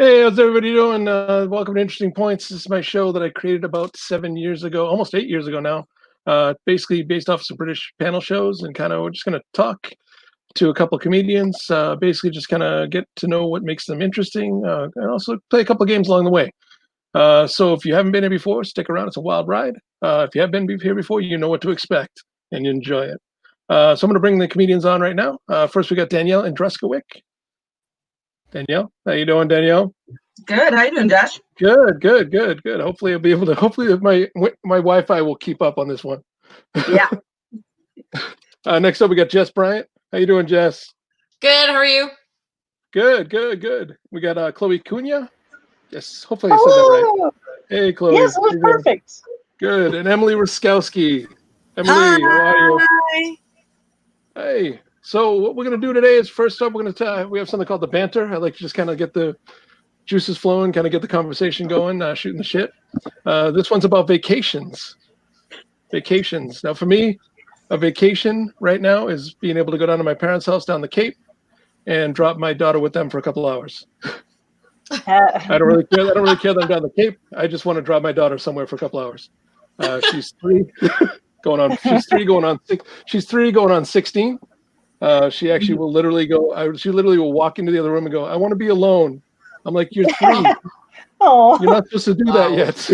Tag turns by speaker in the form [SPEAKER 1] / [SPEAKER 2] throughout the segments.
[SPEAKER 1] Hey, how's everybody doing? Welcome to Interesting Points. This is my show that I created about 7 years ago, almost 8 years ago now. Basically based off some British panel shows, and kind of we're just going to talk to a couple of comedians. Basically, just kind of get to know what makes them interesting, and also play a couple of games along the way. So if you haven't been here before, stick around. It's a wild ride. If you have been here before, you know what to expect and you enjoy it. So I'm going to bring the comedians on right now. First, we got Danielle Andruskowicz. Danielle, how you doing, Danielle?
[SPEAKER 2] Good. How you doing, Josh?
[SPEAKER 1] Good. Hopefully, I'll be able to. Hopefully, my Wi-Fi will keep up on this one.
[SPEAKER 2] Yeah.
[SPEAKER 1] Next up, we got Jess Bryant. How you doing, Jess?
[SPEAKER 3] Good. How are you?
[SPEAKER 1] Good. We got Chloe Cunha. Yes, hopefully I said that right. Hey, Chloe.
[SPEAKER 4] Yes, it was perfect.
[SPEAKER 1] Good. And Emily Ruskowski. Emily,
[SPEAKER 3] Hi.
[SPEAKER 1] how are you? Hey. So what we're going to do today is, first up, we have something called the banter. I like to just kind of get the juices flowing, kind of get the conversation going, shooting the shit. This one's about vacations. Now, for me, a vacation right now is being able to go down to my parents' house down the Cape and drop my daughter with them for a couple hours. I don't really care that I'm down the Cape. I just want to drop my daughter somewhere for a couple hours. She's three, going on 16. She actually will literally go. She literally will walk into the other room and go, "I want to be alone." I'm like, "You're 3.
[SPEAKER 4] Oh,
[SPEAKER 1] You're not supposed to do that yet."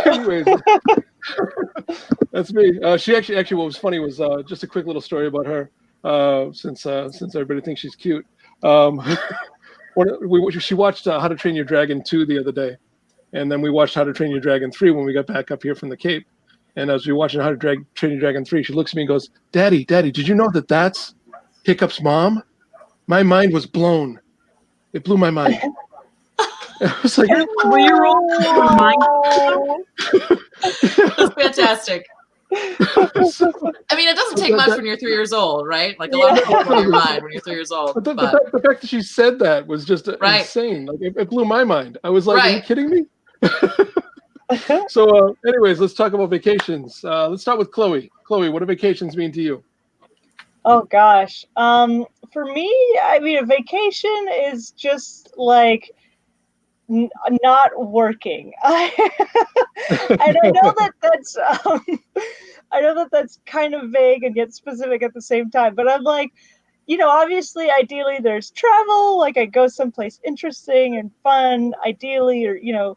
[SPEAKER 1] Anyways, that's me. She actually, what was funny was just a quick little story about her. Since everybody thinks she's cute, she watched How to Train Your Dragon 2 the other day, and then we watched How to Train Your Dragon 3 when we got back up here from the Cape. And as we were watching How to Train Your Dragon 3, she looks at me and goes, Daddy, did you know that that's Hiccup's mom? My mind was blown. It blew my mind. I was like,
[SPEAKER 2] 3-year-old mind.
[SPEAKER 3] That's fantastic. I mean, it doesn't take much when you're 3 years old, right? Like a lot of people blow your mind when you're 3 years old.
[SPEAKER 1] But the fact that she said that was just insane. Like it blew my mind. I was like, Are you kidding me? So anyways, let's talk about vacations. Let's start with Chloe. Chloe, what do vacations mean to you?
[SPEAKER 4] Oh gosh. For me, I mean, a vacation is just like not working. And I know that's I know that that's kind of vague and yet specific at the same time. But I'm like, obviously, ideally, there's travel. Like I go someplace interesting and fun, ideally, or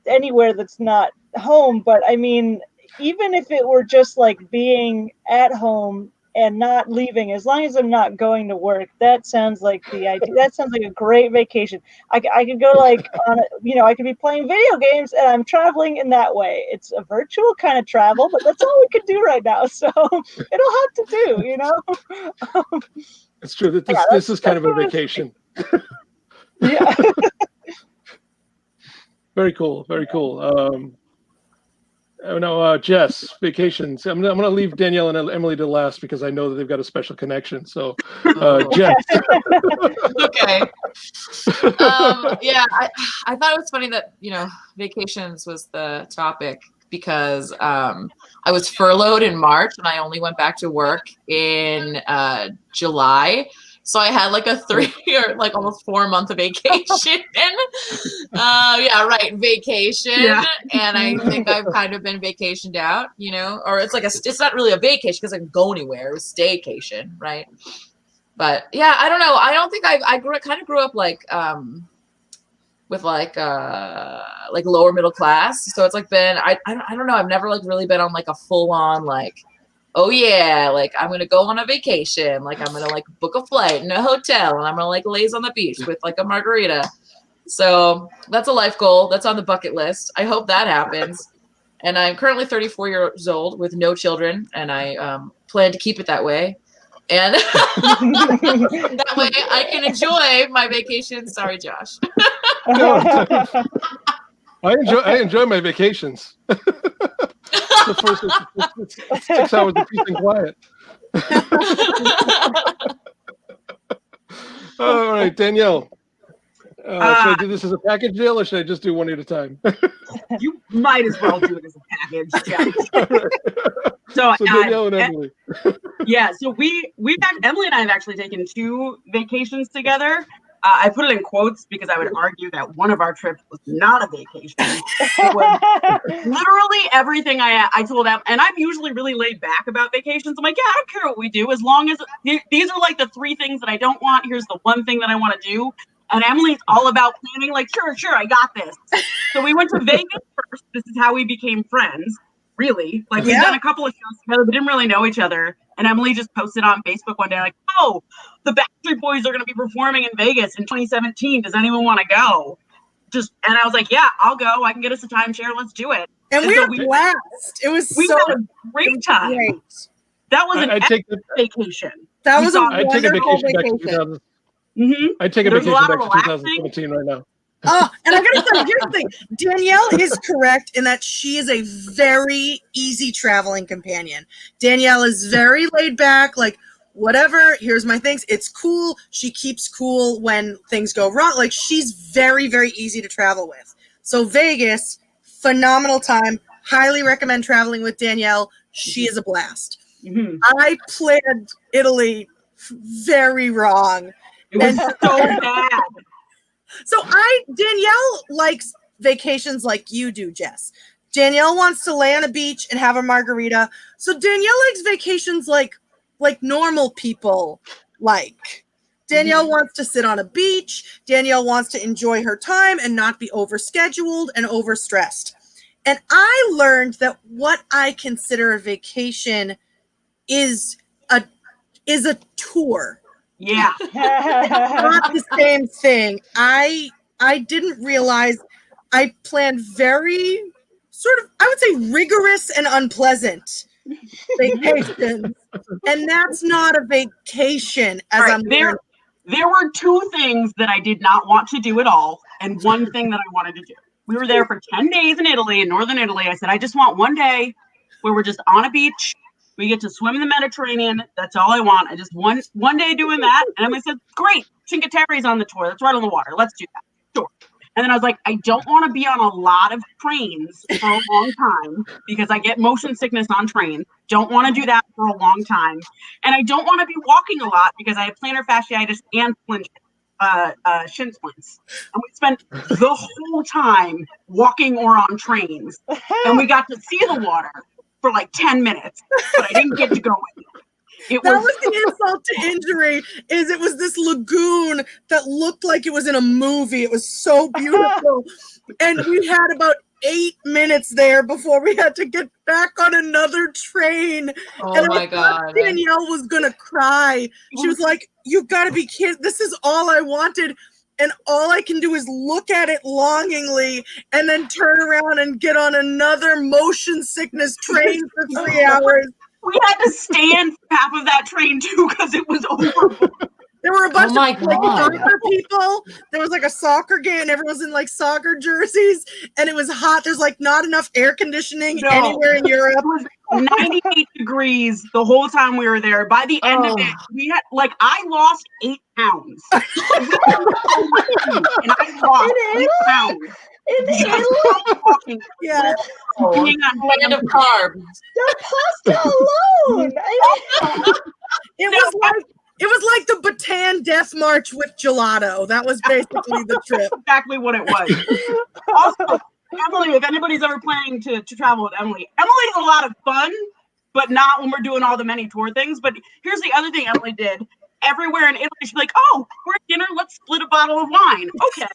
[SPEAKER 4] anywhere that's not home. But I mean, even if it were just like being at home and not leaving, as long as I'm not going to work, that sounds like the idea. That sounds like a great vacation. I could go like on I could be playing video games and I'm traveling in that way. It's a virtual kind of travel, but that's all we can do right now. So it'll have to do,
[SPEAKER 1] It's true that this is kind of a vacation.
[SPEAKER 4] Yeah.
[SPEAKER 1] Very cool. Very cool. No, Jess, vacations. I'm going to leave Danielle and Emily to last because I know that they've got a special connection. So, Jess.
[SPEAKER 3] Okay. Yeah, I thought it was funny that, vacations was the topic because I was furloughed in March and I only went back to work in July. So I had like a 3 or like almost 4 month of vacation. Yeah, right. Vacation. Yeah. And I think I've kind of been vacationed out, or it's like it's not really a vacation because I can go anywhere. It was staycation, right? But yeah, I don't know. I don't think I grew up like with like lower middle class. So it's like been I don't know. I've never like really been on like a full on like, oh yeah, like I'm gonna go on a vacation, like I'm gonna like book a flight and a hotel and I'm gonna like laze on the beach with like a margarita. So that's a life goal that's on the bucket list. I hope that happens. And I'm currently 34 years old with no children, and I plan to keep it that way. And that way I can enjoy my vacation. Sorry, Josh.
[SPEAKER 1] I enjoy my vacations. The first 6 hours of peace and quiet. All right, Danielle. Should I do this as a package deal, or should I just do one at a time?
[SPEAKER 2] You might as well do it as a package, Jack.
[SPEAKER 1] So Danielle and Emily.
[SPEAKER 2] Yeah, so Emily and I have actually taken 2 vacations together. I put it in quotes because I would argue that one of our trips was not a vacation. It was literally everything I told them. And I'm usually really laid back about vacations. I'm like, yeah, I don't care what we do. As long as these are like the 3 things that I don't want. Here's the one thing that I want to do. And Emily's all about planning, like, sure, I got this. So we went to Vegas first. This is how we became friends, really. Like, we've done a couple of shows together, but didn't really know each other. And Emily just posted on Facebook one day, like, oh, the Backstreet Boys are going to be performing in Vegas in 2017. Does anyone want to go? And I was like, yeah, I'll go. I can get us a timeshare. Let's do it.
[SPEAKER 5] And we had a blast. It was
[SPEAKER 2] we had a great time. Great. That was an epic vacation.
[SPEAKER 5] That was a
[SPEAKER 1] I'd take a
[SPEAKER 5] wonderful
[SPEAKER 1] vacation.
[SPEAKER 2] Mm-hmm.
[SPEAKER 1] I'd take a vacation back to 2017 right now.
[SPEAKER 5] Oh, and I gotta say, here's the thing. Danielle is correct in that she is a very easy traveling companion. Danielle is very laid back, like, whatever, here's my things. It's cool. She keeps cool when things go wrong. Like, she's very, very easy to travel with. So Vegas, phenomenal time. Highly recommend traveling with Danielle. She is a blast.
[SPEAKER 2] Mm-hmm.
[SPEAKER 5] I planned Italy very wrong.
[SPEAKER 2] It was so bad.
[SPEAKER 5] So Danielle likes vacations like you do, Jess. Danielle wants to lay on a beach and have a margarita. So Danielle likes vacations like normal people like. Danielle wants to sit on a beach. Danielle wants to enjoy her time and not be overscheduled and overstressed. And I learned that what I consider a vacation is a tour.
[SPEAKER 2] Yeah.
[SPEAKER 5] Not the same thing. I didn't realize I planned very sort of, I would say, rigorous and unpleasant vacations. And that's not a vacation as
[SPEAKER 2] right,
[SPEAKER 5] I'm learning.
[SPEAKER 2] There were 2 things that I did not want to do at all, and one thing that I wanted to do. We were there for 10 days in Italy, in northern Italy. I said, I just want one day where we're just on a beach. We get to swim in the Mediterranean. That's all I want. I just one day doing that. And Emily said, great, Cinque Terre's on the tour. That's right on the water. Let's do that. Sure. And then I was like, I don't want to be on a lot of trains for a long time because I get motion sickness on trains. Don't want to do that for a long time. And I don't want to be walking a lot because I have plantar fasciitis and splinter. shin splints, and we spent the whole time walking or on trains, and we got to see the water for like 10 minutes, but I didn't get to go in.
[SPEAKER 5] That was the insult to injury. Is it was this lagoon that looked like it was in a movie. It was so beautiful, and we had about 8 minutes there before we had to get back on another train.
[SPEAKER 3] Oh
[SPEAKER 5] and
[SPEAKER 3] my
[SPEAKER 5] I thought
[SPEAKER 3] God.
[SPEAKER 5] Danielle was gonna cry. She was like, "You've got to be kidding! This is all I wanted." And all I can do is look at it longingly and then turn around and get on another motion sickness train for 3 hours.
[SPEAKER 2] We had to stand for half of that train too because it was over.
[SPEAKER 5] There were a bunch
[SPEAKER 3] my
[SPEAKER 5] of like
[SPEAKER 3] God.
[SPEAKER 5] soccer people. There was like a soccer game and everyone was in like soccer jerseys and it was hot. There's like not enough air conditioning
[SPEAKER 2] No.
[SPEAKER 5] anywhere in Europe.
[SPEAKER 2] It was 98 degrees the whole time we were there. By the end of it, we had like I lost 8 pounds. And I lost
[SPEAKER 4] In
[SPEAKER 2] 8 pounds.
[SPEAKER 4] In
[SPEAKER 2] Just
[SPEAKER 4] Italy,
[SPEAKER 2] from walking,
[SPEAKER 5] Yeah.
[SPEAKER 2] being on
[SPEAKER 3] Land of carbs.
[SPEAKER 4] the pasta alone.
[SPEAKER 5] It was like the Bataan Death March with gelato. That was basically the trip.
[SPEAKER 2] exactly what it was. Also, Emily, if anybody's ever planning to travel with Emily is a lot of fun, but not when we're doing all the many tour things. But here's the other thing Emily did. Everywhere in Italy, she'd be like, "Oh, we're at dinner. Let's split a bottle of wine." Okay.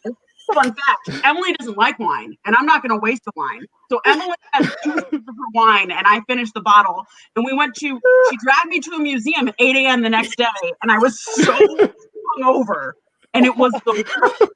[SPEAKER 2] Fun fact: Emily doesn't like wine, and I'm not going to waste the wine. So Emily has 2 sips of her wine, and I finished the bottle. And we went to. She dragged me to a museum at 8 a.m. the next day, and I was so hungover, and it was the worst.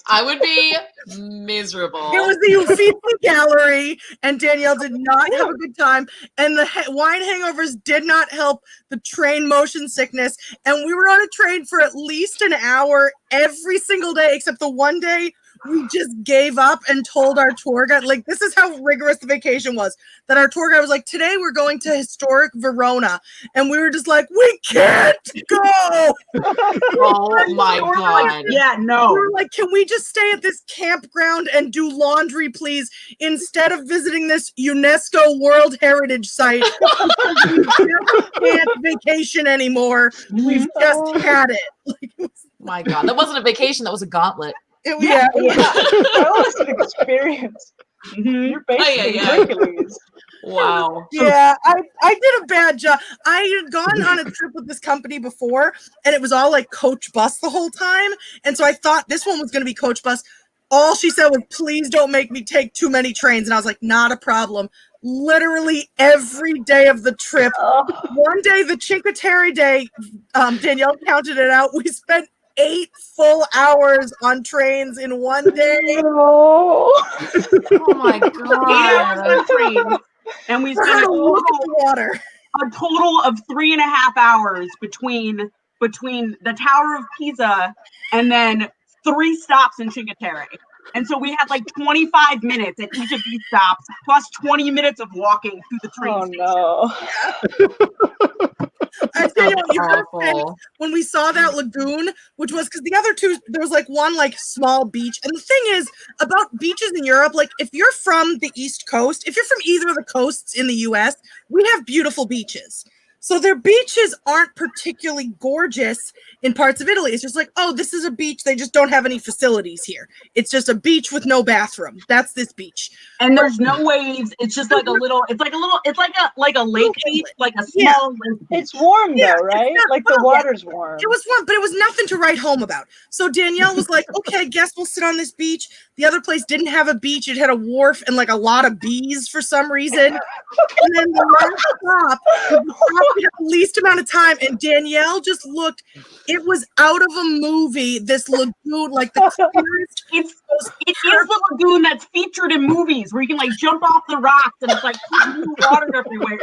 [SPEAKER 3] I would be miserable.
[SPEAKER 5] It was the Uffizi Gallery, and Danielle did not have a good time. And the wine hangovers did not help the train motion sickness. And we were on a train for at least an hour every single day, except the one day we just gave up and told our tour guide, like, this is how rigorous the vacation was, that our tour guide was like, "Today we're going to historic Verona." And we were just like, "We can't go."
[SPEAKER 3] Oh my
[SPEAKER 2] We were like,
[SPEAKER 3] God.
[SPEAKER 2] yeah,
[SPEAKER 5] We
[SPEAKER 2] no.
[SPEAKER 5] were like, "Can we just stay at this campground and do laundry, please, instead of visiting this UNESCO World Heritage Site? We just can't vacation anymore. We've just had it." Like, it was,
[SPEAKER 3] My God. That wasn't a vacation. That was a gauntlet.
[SPEAKER 5] yeah.
[SPEAKER 4] Yeah, that was an experience.
[SPEAKER 2] Mhm.
[SPEAKER 4] You're basically
[SPEAKER 3] Ay, ay, ay.
[SPEAKER 4] Hercules.
[SPEAKER 3] Wow.
[SPEAKER 5] Yeah, I did a bad job. I had gone on a trip with this company before, and it was all like coach bus the whole time. And so I thought this one was going to be coach bus. All she said was, "Please don't make me take too many trains." And I was like, "Not a problem." Literally every day of the trip.
[SPEAKER 4] Oh,
[SPEAKER 5] One day, the Cinque Terre day, Danielle counted it out. We spent 8 full hours on trains in one day.
[SPEAKER 4] no.
[SPEAKER 3] Oh my
[SPEAKER 2] 8 hours
[SPEAKER 3] God.
[SPEAKER 2] on train, and we
[SPEAKER 5] For
[SPEAKER 2] spent
[SPEAKER 5] her
[SPEAKER 2] a
[SPEAKER 5] to look at
[SPEAKER 2] total,
[SPEAKER 5] the water.
[SPEAKER 2] a total of 3.5 hours between the Tower of Pisa and then 3 stops in Cinque Terre. And so we had like 25 minutes at each of these stops, plus 20 minutes of walking through the train
[SPEAKER 4] Oh
[SPEAKER 2] station.
[SPEAKER 4] no.
[SPEAKER 5] I tell you, what, you gotta say,
[SPEAKER 3] Awful.
[SPEAKER 5] when we saw that lagoon, which was because the other two, there was like one like small beach. And the thing is about beaches in Europe, like if you're from the East Coast, if you're from either of the coasts in the US, we have beautiful beaches. So their beaches aren't particularly gorgeous in parts of Italy. It's just like, oh, this is a beach. They just don't have any facilities here. It's just a beach with no bathroom. That's this beach.
[SPEAKER 2] And there's no waves. It's just like a little, it's like a lake beach, like a small lake beach.
[SPEAKER 4] It's warm
[SPEAKER 5] Yeah,
[SPEAKER 4] though, right?
[SPEAKER 5] not
[SPEAKER 4] Like the
[SPEAKER 5] warm.
[SPEAKER 4] water's warm.
[SPEAKER 5] It was fun, but it was nothing to write home about. So Danielle was like, "Okay, I guess we'll sit on this beach." The other place didn't have a beach. It had a wharf and like a lot of bees for some reason. And then the last stop was the stop we had the least amount of time. And Danielle just looked, it was out of a movie, this lagoon, like the clearest.
[SPEAKER 2] It is the lagoon that's featured in movies where you can like jump off the rocks and it's like water everywhere.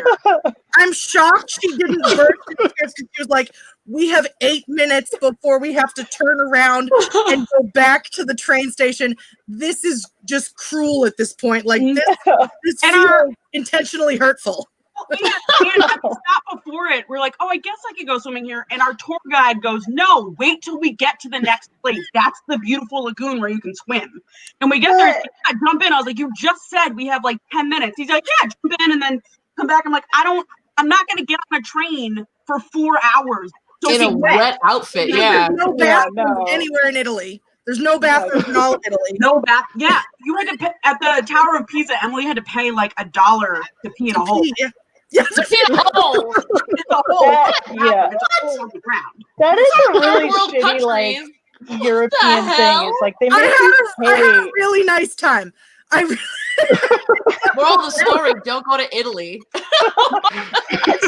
[SPEAKER 5] I'm shocked she didn't burst into tears because she was like, "We have 8 minutes before we have to turn around and go back to the train station. This is just cruel at this point. Like this
[SPEAKER 2] And
[SPEAKER 5] feels intentionally hurtful."
[SPEAKER 2] And at the stop before it, we're like, "Oh, I guess I could go swimming here." And our tour guide goes, "No, wait till we get to the next place. That's the beautiful lagoon where you can swim." And we get there, and I jump in. I was like, "You just said we have like 10 minutes." He's like, "Yeah, jump in and then come back." I'm like, I'm not going to get on a train for 4 hours
[SPEAKER 3] In a wet outfit, yeah.
[SPEAKER 5] There's no
[SPEAKER 4] Yeah,
[SPEAKER 5] bathroom
[SPEAKER 4] no.
[SPEAKER 5] anywhere in Italy. There's no bathroom in all of Italy.
[SPEAKER 2] No bath. Yeah, you had to pay at the Tower of Pisa. Emily had to pay like $1 to pee in a hole.
[SPEAKER 5] Yeah.
[SPEAKER 3] To pee in a hole.
[SPEAKER 2] It's a hole.
[SPEAKER 4] That- yeah.
[SPEAKER 2] It's a hole on the ground.
[SPEAKER 4] That is a really
[SPEAKER 3] Third world
[SPEAKER 4] shitty like
[SPEAKER 3] countries.
[SPEAKER 4] European thing.
[SPEAKER 3] hell?
[SPEAKER 4] It's like they
[SPEAKER 5] I
[SPEAKER 4] make
[SPEAKER 5] had
[SPEAKER 4] you
[SPEAKER 5] a
[SPEAKER 4] pay.
[SPEAKER 5] really nice time.
[SPEAKER 3] Moral of the story: don't go to Italy.
[SPEAKER 4] See, I've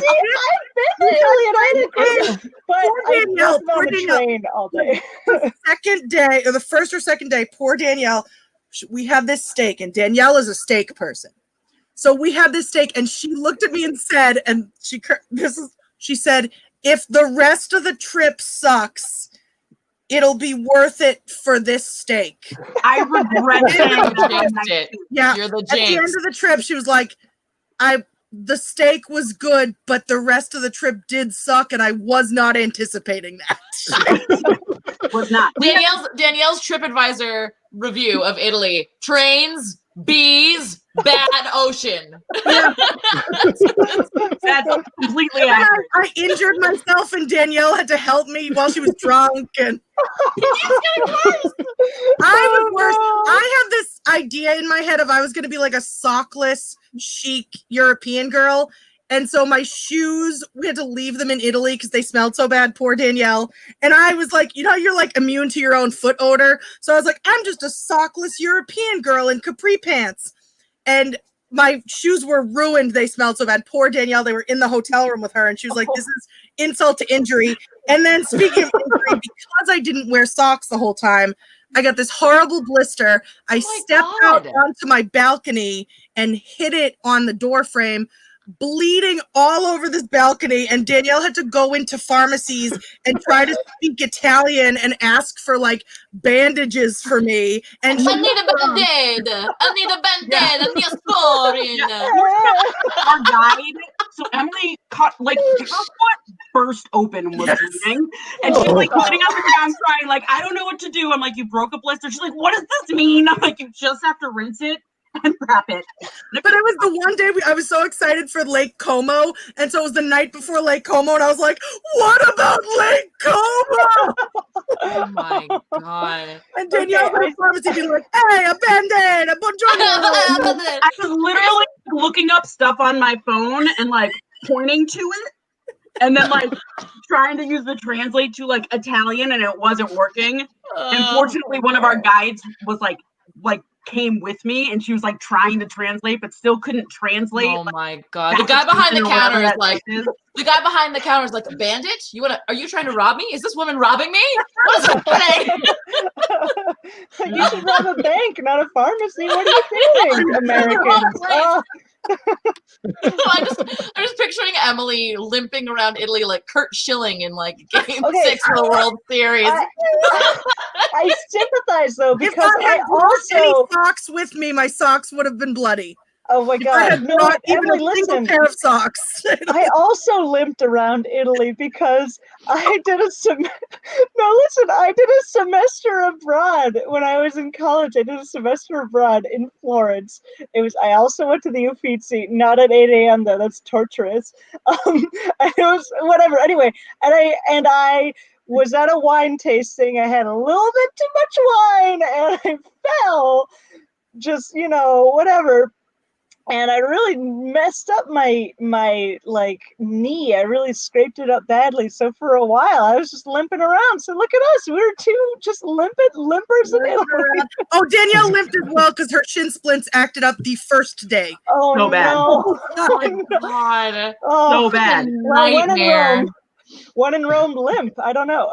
[SPEAKER 4] been to Italy and I had a great, but I
[SPEAKER 5] Danielle,
[SPEAKER 4] was on the
[SPEAKER 5] Danielle.
[SPEAKER 4] train all day.
[SPEAKER 5] Second day, or the first or second day, poor Danielle, we have this steak, and Danielle is a steak person. So we have this steak, and she looked at me and said, and she said, if the rest of the trip sucks, it'll be worth it for this steak.
[SPEAKER 2] I regret saying that.
[SPEAKER 3] Jinxed it.
[SPEAKER 5] Yeah.
[SPEAKER 3] You're the
[SPEAKER 5] At the end
[SPEAKER 3] jinx.
[SPEAKER 5] of the trip, she was like, the steak was good, but the rest of the trip did suck, and I was not anticipating that.
[SPEAKER 2] Was not.
[SPEAKER 3] Danielle's TripAdvisor review of Italy: trains, bees, bad ocean.
[SPEAKER 2] That's completely
[SPEAKER 5] And
[SPEAKER 2] accurate.
[SPEAKER 5] I injured myself, and Danielle had to help me while she was drunk. And I was worse. I have this idea in my head of I was going to be like a sockless, chic European girl. And so my shoes, we had to leave them in Italy because they smelled so bad. Poor Danielle. And I was like, you're like immune to your own foot odor. So I was like, I'm just a sockless European girl in capri pants. And my shoes were ruined. They smelled so bad. Poor Danielle. They were in the hotel room with her. And she was like, this is insult to injury. And then speaking of injury, because I didn't wear socks the whole time, I got this horrible blister. I stepped out onto my balcony and hit it on the door frame, bleeding all over this balcony. And Danielle had to go into pharmacies and try to speak Italian and ask for like bandages for me. And
[SPEAKER 3] I need a band-aid. I need a band-aid. I need a sporin.
[SPEAKER 2] Our guide. So Emily caught like her foot burst open and was bleeding, and she's like sitting on the ground crying, like, I don't know what to do. I'm like, you broke a blister. She's like, what does this mean? I'm like, you just have to rinse it and wrap it.
[SPEAKER 5] But it was the one day I was so excited for Lake Como, and so it was the night before Lake Como, and I was like, "What about Lake Como?"
[SPEAKER 3] Oh my god!
[SPEAKER 5] And Danielle from the pharmacy being like, "Hey, a band-aid, a buongiorno."
[SPEAKER 2] I was literally looking up stuff on my phone and like pointing to it, and then like trying to use the translate to like Italian, and it wasn't working. And fortunately, one of our guides was like came with me, and she was like trying to translate but still couldn't translate.
[SPEAKER 3] Oh my god! The guy behind the counter is like, a bandit? Are you trying to rob me? Is this woman robbing me? What is happening?
[SPEAKER 4] You should rob a bank, not a pharmacy. What are you doing, Americans? Oh.
[SPEAKER 3] I'm just picturing Emily limping around Italy like Kurt Schilling in like Game 6 of the World Series.
[SPEAKER 4] I sympathize though, because
[SPEAKER 5] if I had
[SPEAKER 4] also
[SPEAKER 5] any socks with me, my socks would have been bloody.
[SPEAKER 4] oh my
[SPEAKER 5] If I
[SPEAKER 4] god,
[SPEAKER 5] had
[SPEAKER 4] no,
[SPEAKER 5] not even
[SPEAKER 4] Emily,
[SPEAKER 5] a single
[SPEAKER 4] listen.
[SPEAKER 5] pair of socks.
[SPEAKER 4] I also limped around Italy because I did a I did a semester abroad when I was in college. I did a semester abroad in Florence. I also went to the Uffizi, not at 8 a.m. though. That's torturous. And it was whatever. Anyway, and I was at a wine tasting. I had a little bit too much wine, and I fell. Just whatever. And I really messed up my like knee. I really scraped it up badly. So for a while, I was just limping around. So look at us. We were two just limpers in Italy.
[SPEAKER 5] Oh, Danielle limped as well because her shin splints acted up the first day.
[SPEAKER 4] Oh
[SPEAKER 2] So bad.
[SPEAKER 4] no!
[SPEAKER 3] Oh my god!
[SPEAKER 4] Oh,
[SPEAKER 2] So bad.
[SPEAKER 4] well,
[SPEAKER 3] Nightmare.
[SPEAKER 4] One in Rome limp. I don't know.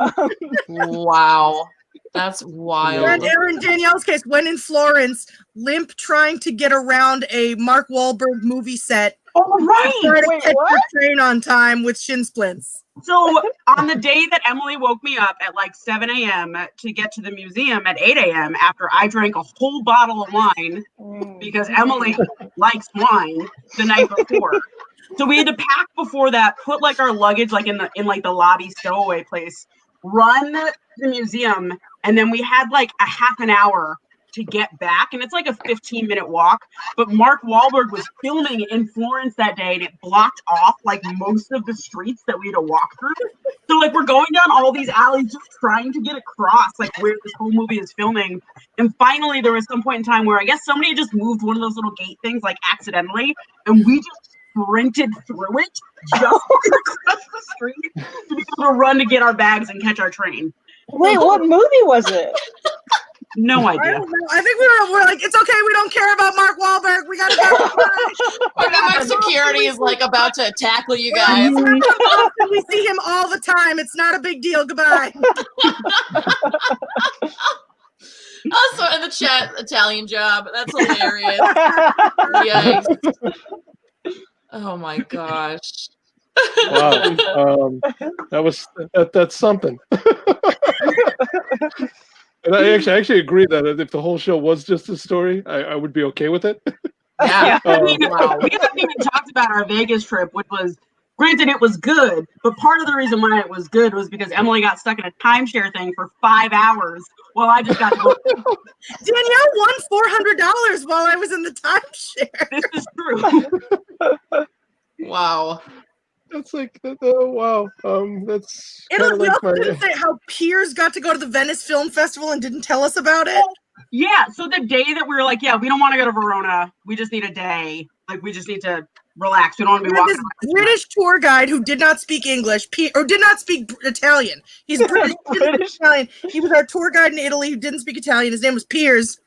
[SPEAKER 3] Wow, that's wild.
[SPEAKER 5] And in Danielle's case, when in Florence, limp trying to get around a Mark Wahlberg movie set.
[SPEAKER 2] Oh right.
[SPEAKER 5] Trying to
[SPEAKER 4] Wait,
[SPEAKER 5] catch
[SPEAKER 4] what?
[SPEAKER 5] the train on time with shin splints.
[SPEAKER 2] So on the day that Emily woke me up at like 7 a.m. to get to the museum at 8 a.m. after I drank a whole bottle of wine because Emily likes wine the night before. So we had to pack before that, put like our luggage like in the lobby stowaway place, run the museum, and then we had like a half an hour to get back, and it's like a 15-minute walk. But Mark Wahlberg was filming in Florence that day, and it blocked off like most of the streets that we had to walk through. So like we're going down all these alleys just trying to get across like where this whole movie is filming. And finally there was some point in time where I guess somebody just moved one of those little gate things like accidentally, and we just sprinted through it just across the street to be able to run to get our bags and catch our train.
[SPEAKER 4] Wait, what movie was it?
[SPEAKER 2] No
[SPEAKER 5] I
[SPEAKER 2] idea.
[SPEAKER 5] don't know. I think we're like, it's okay. We don't care about Mark Wahlberg. We gotta go.
[SPEAKER 3] Or my security is like about to tackle you guys.
[SPEAKER 5] We see him all the time. It's not a big deal. Goodbye.
[SPEAKER 3] Also in the chat, Italian job. That's hilarious. Yikes. Oh my gosh.
[SPEAKER 1] Wow. That's something. And I actually agree that if the whole show was just a story, I would be okay with it.
[SPEAKER 3] Yeah.
[SPEAKER 2] I mean,
[SPEAKER 3] Wow.
[SPEAKER 2] we haven't even talked about our Vegas trip, which was, granted, it was good, but part of the reason why it was good was because Emily got stuck in a timeshare thing for 5 hours while I just got to go.
[SPEAKER 5] Danielle won $400 while I was in the timeshare.
[SPEAKER 2] This is true.
[SPEAKER 3] Wow.
[SPEAKER 1] That's like, oh wow. That's kind
[SPEAKER 5] It'll
[SPEAKER 1] of like my.
[SPEAKER 5] didn't say how Piers got to go to the Venice Film Festival and didn't tell us about it.
[SPEAKER 2] Yeah, so the day that we were like, yeah, we don't want to go to Verona. We just need a day. Like, we just need to relax. We don't want to be
[SPEAKER 5] We had
[SPEAKER 2] walking
[SPEAKER 5] this
[SPEAKER 2] around.
[SPEAKER 5] British tour guide who did not speak English or did not speak Italian. He's British, he didn't speak Italian. He was our tour guide in Italy who didn't speak Italian. His name was Piers.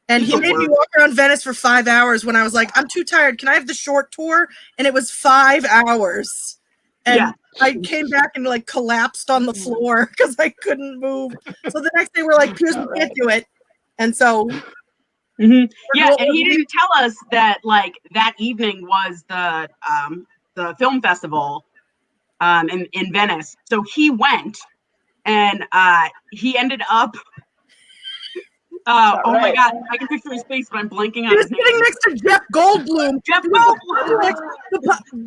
[SPEAKER 5] And he made me walk around Venice for 5 hours when I was like, I'm too tired. Can I have the short tour? And it was 5 hours. And
[SPEAKER 2] Yeah.
[SPEAKER 5] I came back and like collapsed on the floor because I couldn't move. So the next day we're like, Piers, we can't do it. And so
[SPEAKER 2] Yeah, and he didn't tell us that like that evening was the film festival in Venice. So he went, and he ended up. Oh my God! I can picture his face, but I'm blanking on
[SPEAKER 5] he was
[SPEAKER 2] his name.
[SPEAKER 5] sitting next to Jeff Goldblum.
[SPEAKER 2] Jeff Goldblum.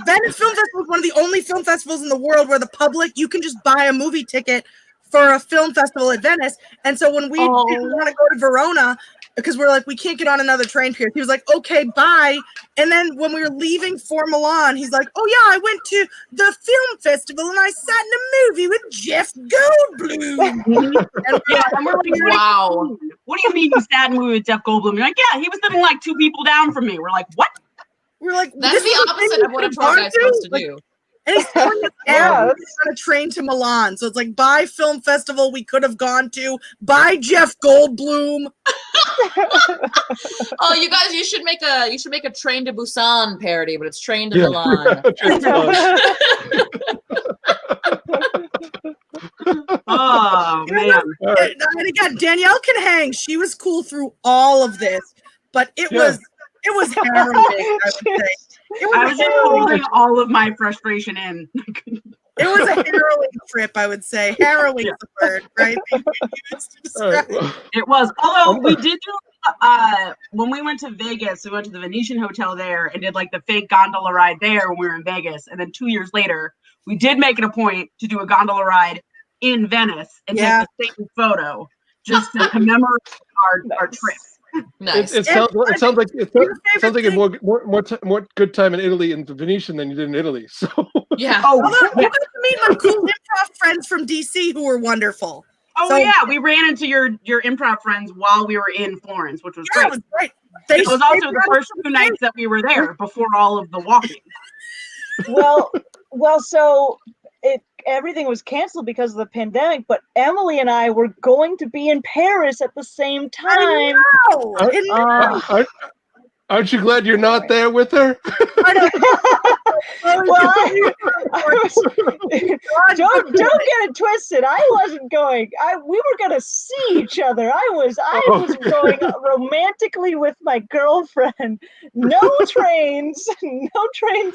[SPEAKER 5] Venice Film Festival is one of the only film festivals in the world where the public, you can just buy a movie ticket for a film festival at Venice. And so when we didn't want to go to Verona, because we're like, we can't get on another train, Piers, he was like, okay, bye. And then when we were leaving for Milan, he's like, oh yeah, I went to the film festival and I sat in a movie with Jeff Goldblum.
[SPEAKER 2] And we're like,
[SPEAKER 3] Wow.
[SPEAKER 2] what do you mean you sat in a movie with Jeff Goldblum? You're like, yeah, he was sitting like 2 people down from me. We're like, what?
[SPEAKER 5] We're like,
[SPEAKER 3] That's
[SPEAKER 5] this is
[SPEAKER 3] the
[SPEAKER 5] the thing
[SPEAKER 3] opposite
[SPEAKER 5] we
[SPEAKER 3] of what a
[SPEAKER 5] could've
[SPEAKER 3] tour
[SPEAKER 5] gone
[SPEAKER 3] guide's supposed to
[SPEAKER 5] Like,
[SPEAKER 3] do.
[SPEAKER 5] And he's telling us
[SPEAKER 4] Yeah,
[SPEAKER 5] on a train to Milan. So it's like, buy film festival we could have gone to. Buy Jeff Goldblum.
[SPEAKER 3] Oh, you guys, you should make a Train to Busan parody, but it's Train to Milan.
[SPEAKER 2] Oh man.
[SPEAKER 1] All right.
[SPEAKER 5] And again, Danielle can hang. She was cool through all of this, but it was harrowing, I would say.
[SPEAKER 2] I was just holding all of my frustration in.
[SPEAKER 5] It was a harrowing trip, I would say. Harrowing is the word, right? Used to
[SPEAKER 1] All right.
[SPEAKER 5] describe-
[SPEAKER 1] Well,
[SPEAKER 2] It was. Although we did do when we went to Vegas, we went to the Venetian Hotel there and did like the fake gondola ride there when we were in Vegas. And then 2 years later, we did make it a point to do a gondola ride in Venice and take the same photo just to commemorate our trip.
[SPEAKER 3] Nice.
[SPEAKER 1] it sounds like a more good time in Italy in Venetian than you did in Italy. So
[SPEAKER 3] Yeah.
[SPEAKER 5] Although you got to meet my cool improv friends from DC who were wonderful.
[SPEAKER 2] Oh
[SPEAKER 5] So-
[SPEAKER 2] yeah, we ran into your improv friends while we were in Florence, which was
[SPEAKER 5] Yeah,
[SPEAKER 2] great.
[SPEAKER 5] it was great.
[SPEAKER 2] It was also the
[SPEAKER 5] brought us
[SPEAKER 2] first
[SPEAKER 5] to
[SPEAKER 2] 2 nights that we were there before all of the walking.
[SPEAKER 4] well, so everything was canceled because of the pandemic, but Emily and I were going to be in Paris at the same time.
[SPEAKER 5] Oh, and
[SPEAKER 1] aren't you glad you're not there with her?
[SPEAKER 4] Don't get it twisted. I wasn't going. We were gonna see each other. I was going romantically with my girlfriend. No trains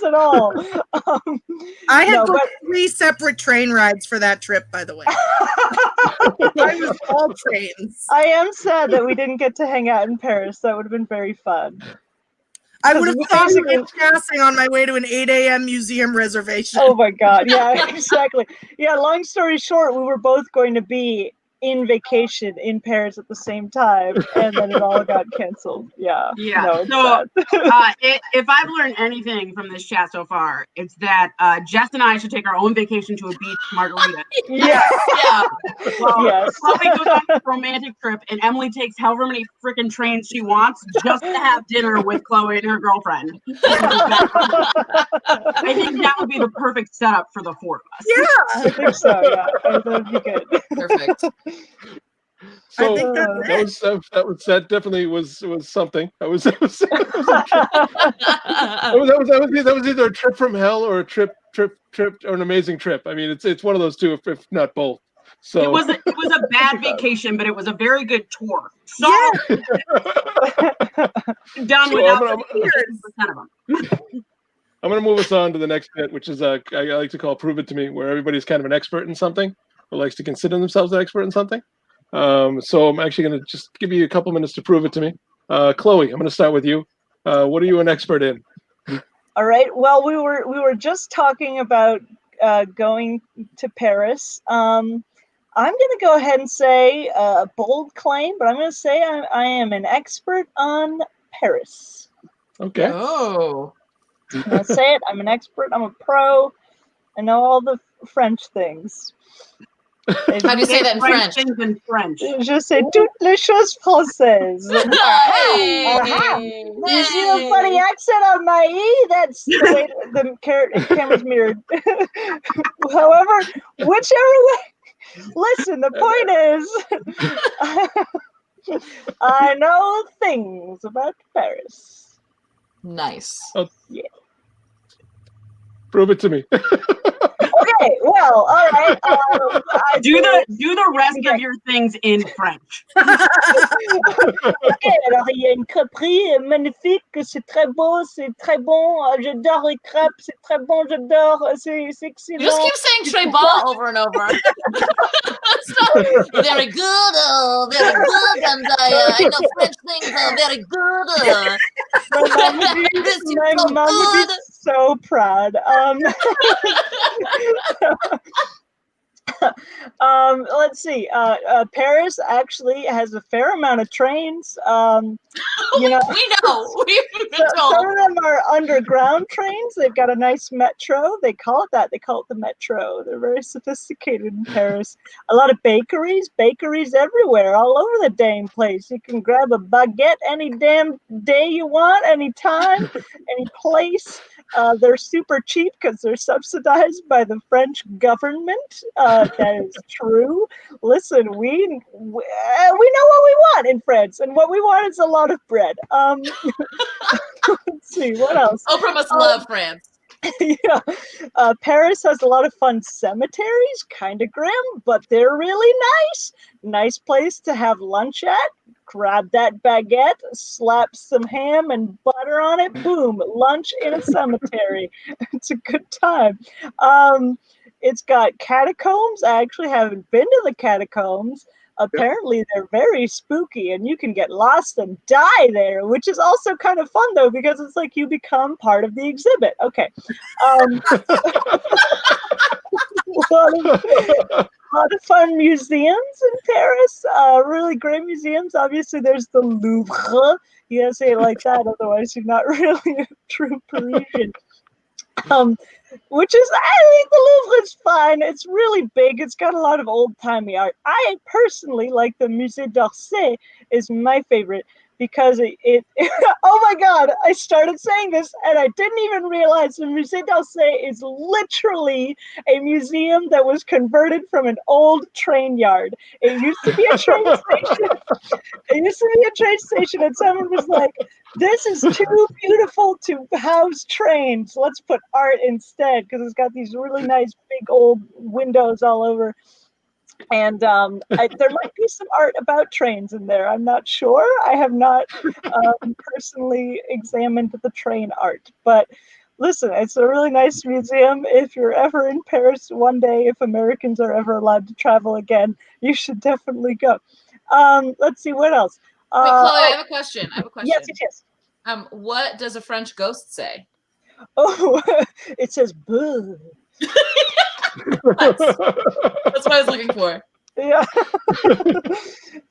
[SPEAKER 4] at all.
[SPEAKER 5] I had
[SPEAKER 4] No,
[SPEAKER 5] booked 3 separate train rides for that trip, by the way. I was all trains.
[SPEAKER 4] I am sad that we didn't get to hang out in Paris. That would have been very fun.
[SPEAKER 5] I would have
[SPEAKER 4] Because
[SPEAKER 5] thought
[SPEAKER 4] basically-
[SPEAKER 5] of passing on my way to an 8 a.m. museum reservation.
[SPEAKER 4] Oh my god, yeah, exactly. Yeah, long story short, we were both going to be in vacation in Paris at the same time, and then it all got canceled. Yeah.
[SPEAKER 2] Yeah.
[SPEAKER 4] No, it's
[SPEAKER 2] So,
[SPEAKER 4] sad.
[SPEAKER 2] if I've learned anything from this chat so far, it's that Jess and I should take our own vacation to a beach margarita.
[SPEAKER 4] Yeah.
[SPEAKER 3] Yeah.
[SPEAKER 2] Well,
[SPEAKER 4] Yes.
[SPEAKER 2] Chloe goes on a romantic trip, and Emily takes however many freaking trains she wants just to have dinner with Chloe and her girlfriend. I think that would be the perfect setup for the four of us.
[SPEAKER 5] Yeah.
[SPEAKER 4] I think so. Yeah, that'd be good.
[SPEAKER 3] Perfect.
[SPEAKER 1] So
[SPEAKER 5] I think that's it.
[SPEAKER 1] that definitely was something. That was that was either a trip from hell or a trip or an amazing trip. I mean, it's one of those two, if not both. So
[SPEAKER 2] It was a bad vacation, but it was a very good tour. So
[SPEAKER 5] Yeah.
[SPEAKER 2] done
[SPEAKER 1] So
[SPEAKER 2] without
[SPEAKER 1] I'm
[SPEAKER 2] 50% of them.
[SPEAKER 1] I'm going to move us on to the next bit, which is I like to call "Prove It to Me," where everybody's kind of an expert in something or likes to consider themselves an expert in something. So I'm actually going to just give you a couple minutes to prove it to me. Chloe, I'm going to start with you. What are you an expert in?
[SPEAKER 4] All right. Well, we were just talking about going to Paris. I'm going to go ahead and say a bold claim, but I'm going to say I am an expert on Paris.
[SPEAKER 1] Okay.
[SPEAKER 3] Oh.
[SPEAKER 4] I'm going to say it. I'm an expert. I'm a pro. I know all the French things.
[SPEAKER 3] How do you say that in French?
[SPEAKER 2] Things in French.
[SPEAKER 4] Je sais toutes les choses françaises.
[SPEAKER 3] Hey!
[SPEAKER 4] Aha. You see a funny accent on my E? That's the way the camera's mirrored. However, whichever way. Listen, the point is, I know things about Paris.
[SPEAKER 3] Nice.
[SPEAKER 1] Prove it to me.
[SPEAKER 4] Okay, well, all right.
[SPEAKER 2] Do the rest of your things in French.
[SPEAKER 4] Ok, alors il y a une crêperie magnifique, c'est très beau, c'est très bon, j'adore les crêpes, c'est très bon, j'adore, c'est excellent.
[SPEAKER 3] You just keep saying très bon over and over. Stop. Very good, very good, and I know French things are very good.
[SPEAKER 4] My mom would be so proud. Let's see. Paris actually has a fair amount of trains. You know,
[SPEAKER 3] we know. We've been
[SPEAKER 4] some
[SPEAKER 3] told.
[SPEAKER 4] of them are underground trains. They've got a nice metro. They call it that. They call it the metro. They're very sophisticated in Paris. A lot of bakeries everywhere, all over the dang place. You can grab a baguette any damn day you want, any time, any place. They're super cheap because they're subsidized by the French government. That is true. Listen, we know what we want in France, and what we want is a lot of bread. Let's see, what else?
[SPEAKER 3] Oprah must love France.
[SPEAKER 4] Yeah. Paris has a lot of fun cemeteries, kind of grim, but they're really nice. Nice place to have lunch at. Grab that baguette, slap some ham and butter on it, boom, lunch in a cemetery. It's a good time. It's got catacombs. I actually haven't been to the catacombs. Apparently they're very spooky and you can get lost and die there, which is also kind of fun though, because it's like you become part of the exhibit. Okay. A lot of fun museums in Paris, really great museums. Obviously, there's the Louvre. You gotta say it like that, otherwise you're not really a true Parisian. Which is, I think the Louvre is fine. It's really big. It's got a lot of old-timey art. I personally like the Musée d'Orsay is my favorite because it oh my God, I started saying this and I didn't even realize the Musée d'Orsay is literally a museum that was converted from an old train yard. It used to be a train station. And someone was like, this is too beautiful to house trains. Let's put art instead because it's got these really nice big old windows all over. And there might be some art about trains in there. I'm not sure. I have not personally examined the train art. But listen, it's a really nice museum. If you're ever in Paris one day, if Americans are ever allowed to travel again, you should definitely go. Let's see, what else?
[SPEAKER 3] Wait, Chloe, I have a question.
[SPEAKER 4] Yes.
[SPEAKER 3] What does a French ghost say?
[SPEAKER 4] Oh, it says boo.
[SPEAKER 3] That's what I was looking for.
[SPEAKER 4] Yeah.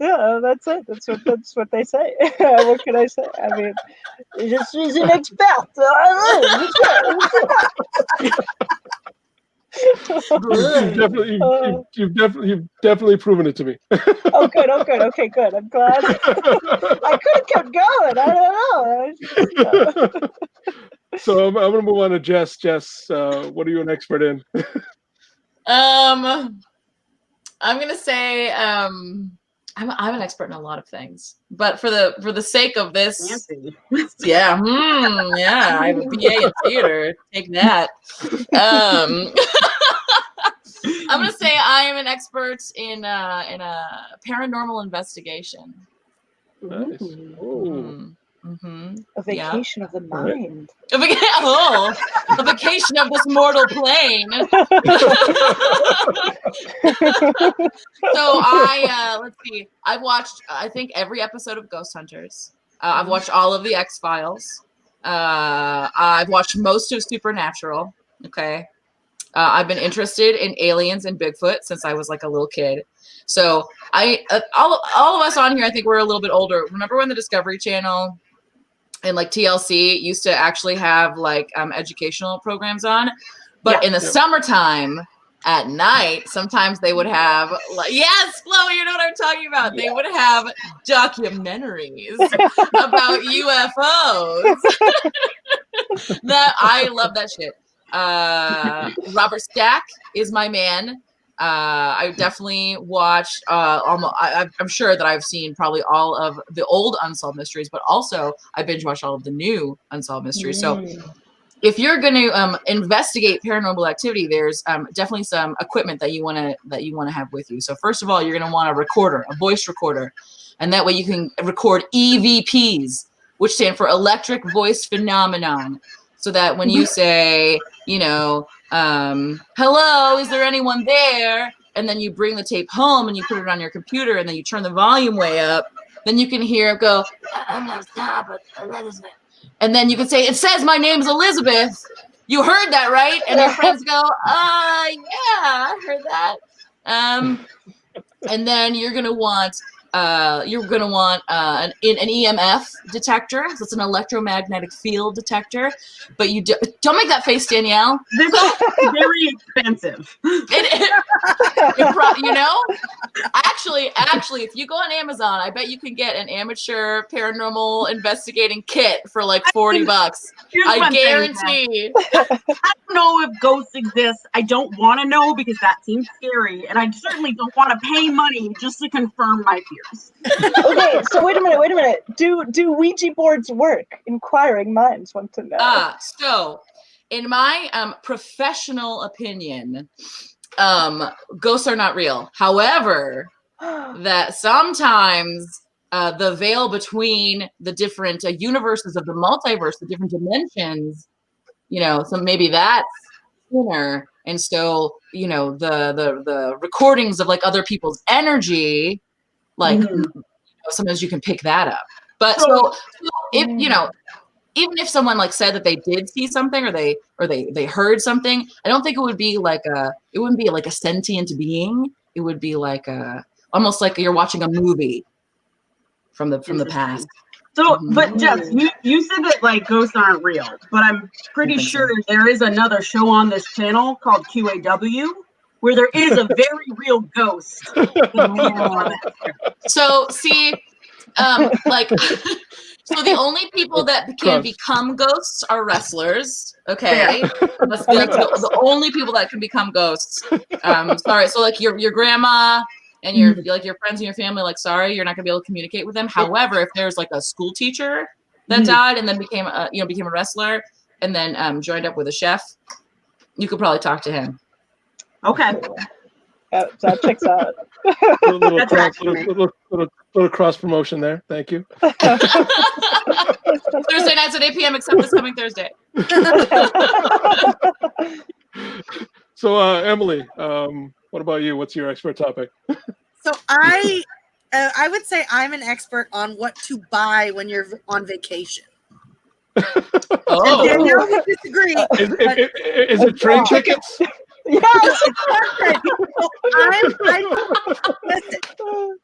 [SPEAKER 4] Yeah, that's it. That's what they say. What can I say? I mean, she's an expert.
[SPEAKER 1] You've definitely proven it to me.
[SPEAKER 4] Oh, good. Okay, good. I'm glad. I could have kept going. I don't know.
[SPEAKER 1] So I'm going to move on to Jess. Jess, what are you an expert in?
[SPEAKER 3] I'm gonna say I'm an expert in a lot of things, but for the sake of this,
[SPEAKER 2] Fancy.
[SPEAKER 3] yeah, yeah, I have a BA in theater. Take that. I'm gonna say I am an expert in a paranormal investigation.
[SPEAKER 1] Nice.
[SPEAKER 4] Ooh.
[SPEAKER 3] Mm-hmm.
[SPEAKER 4] A vacation of the mind.
[SPEAKER 3] A vacation of this mortal plane. So let's see. I've watched I think every episode of Ghost Hunters. I've watched all of the X-Files. I've watched most of Supernatural. Okay. I've been interested in aliens and Bigfoot since I was like a little kid. So all of us on here, I think we're a little bit older. Remember when the Discovery Channel and like TLC used to actually have like educational programs on, but in the summertime at night, sometimes they would have like, yes, Chloe, you know what I'm talking about. They would have documentaries about UFOs. That I love that shit. Robert Stack is my man. I definitely watched I'm sure that I've seen probably all of the old Unsolved Mysteries, but also I binge watched all of the new Unsolved Mysteries. So if you're going to investigate paranormal activity, there's definitely some equipment that you want to have with you. So first of all, you're going to want a recorder, a voice recorder, and that way you can record EVPs, which stand for electric voice phenomenon. So that when you say, hello, is there anyone there? And then you bring the tape home and you put it on your computer and then you turn the volume way up, then you can hear it go, and then you can say, it says my name's Elizabeth. You heard that, right? And your friends go, yeah, I heard that. And then you're going to want an EMF detector. So it's an electromagnetic field detector. But you don't make that face, Danielle.
[SPEAKER 2] This is very expensive. Actually, if you go on Amazon, I bet you can get an amateur paranormal investigating kit for like $40. I guarantee. I don't know if ghosts exist. I don't want to know because that seems scary, and I certainly don't want to pay money just to confirm my fears.
[SPEAKER 4] Okay, so wait a minute. Do Ouija boards work? Inquiring minds want to know.
[SPEAKER 3] So in my professional opinion, ghosts are not real. However, that sometimes the veil between the different universes of the multiverse, the different dimensions, so maybe that's thinner. And so, the recordings of like other people's energy, like sometimes you can pick that up. But so if even if someone like said that they did see something or they heard something, I don't think it wouldn't be like a sentient being. It would be like almost like you're watching a movie from the past.
[SPEAKER 2] So, but Jeff, you said that like ghosts aren't real, but I'm pretty sure there is another show on this channel called QAW where there is a very real ghost.
[SPEAKER 3] So see, so the only people that can become ghosts are wrestlers. Okay, that's the only people that can become ghosts. Sorry, so like your grandma and your friends and your family, like, sorry, you're not gonna be able to communicate with them. However, if there's like a school teacher that died and then became a wrestler and then joined up with a chef, you could probably talk to him.
[SPEAKER 2] Okay.
[SPEAKER 4] That checks out.
[SPEAKER 1] Little cross promotion there. Thank you.
[SPEAKER 3] Thursday nights at 8 p.m. except this coming Thursday.
[SPEAKER 1] So, Emily, what about you? What's your expert topic?
[SPEAKER 5] So I would say I'm an expert on what to buy when you're on vacation.
[SPEAKER 3] Oh,
[SPEAKER 5] Danielle would disagree.
[SPEAKER 1] Is it train tickets?
[SPEAKER 4] Yes.
[SPEAKER 5] Listen,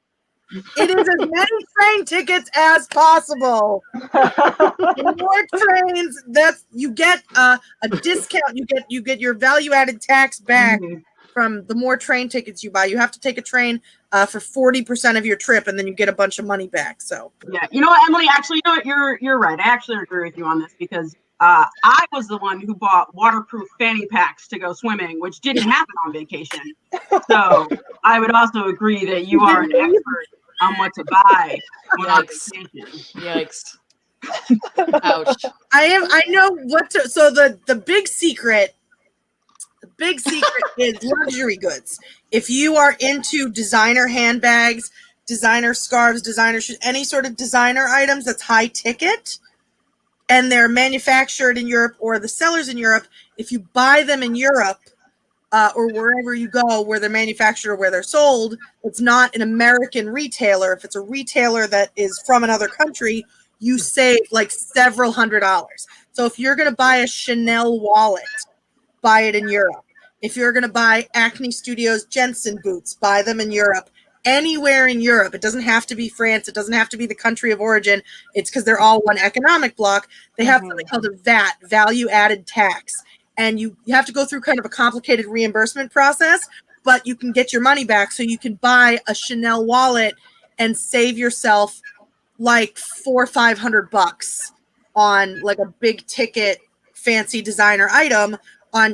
[SPEAKER 5] it is as many train tickets as possible. The more trains, that's you get a discount. You get your value added tax back from the more train tickets you buy. You have to take a train for 40% of your trip, and then you get a bunch of money back. So
[SPEAKER 2] Yeah, you know what, Emily? Actually, you know what? You're right. I actually agree with you on this because I was the one who bought waterproof fanny packs to go swimming, which didn't happen on vacation. So I would also agree that you are an expert on what to buy when on vacation.
[SPEAKER 3] Yikes. Ouch.
[SPEAKER 5] I know what to. So the big secret. The big secret is luxury goods. If you are into designer handbags, designer scarves, designer shoes, any sort of designer items that's high ticket, and they're manufactured in Europe or the sellers in Europe, if you buy them in Europe or wherever you go where they're manufactured or where they're sold, it's not an American retailer. If it's a retailer that is from another country, you save like several $100s. So if you're going to buy a Chanel wallet, buy it in Europe. If you're going to buy Acne Studios Jensen boots, buy them in Europe. Anywhere in Europe. It doesn't have to be France. It doesn't have to be the country of origin. It's because they're all one economic block. They have something called a VAT, value added tax. And you have to go through kind of a complicated reimbursement process, but you can get your money back. So you can buy a Chanel wallet and save yourself like $400 or $500 on like a big ticket fancy designer item.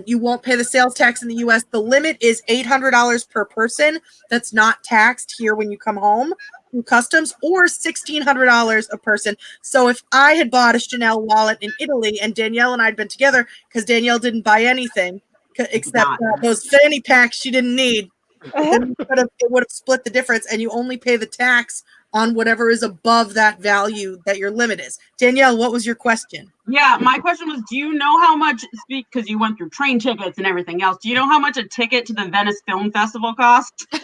[SPEAKER 5] You won't pay the sales tax in the US. The limit is $800 per person. That's not taxed here when you come home through customs, or $1,600 a person. So if I had bought a Chanel wallet in Italy and Danielle and I had been together, because Danielle didn't buy anything except those fanny packs she didn't need, then it would have split the difference, and you only pay the tax on whatever is above that value that your limit is. Danielle, what was your question?
[SPEAKER 2] Yeah, my question was, do you know how much, because you went through train tickets and everything else, do you know how much a ticket to the Venice Film Festival costs?
[SPEAKER 5] I'm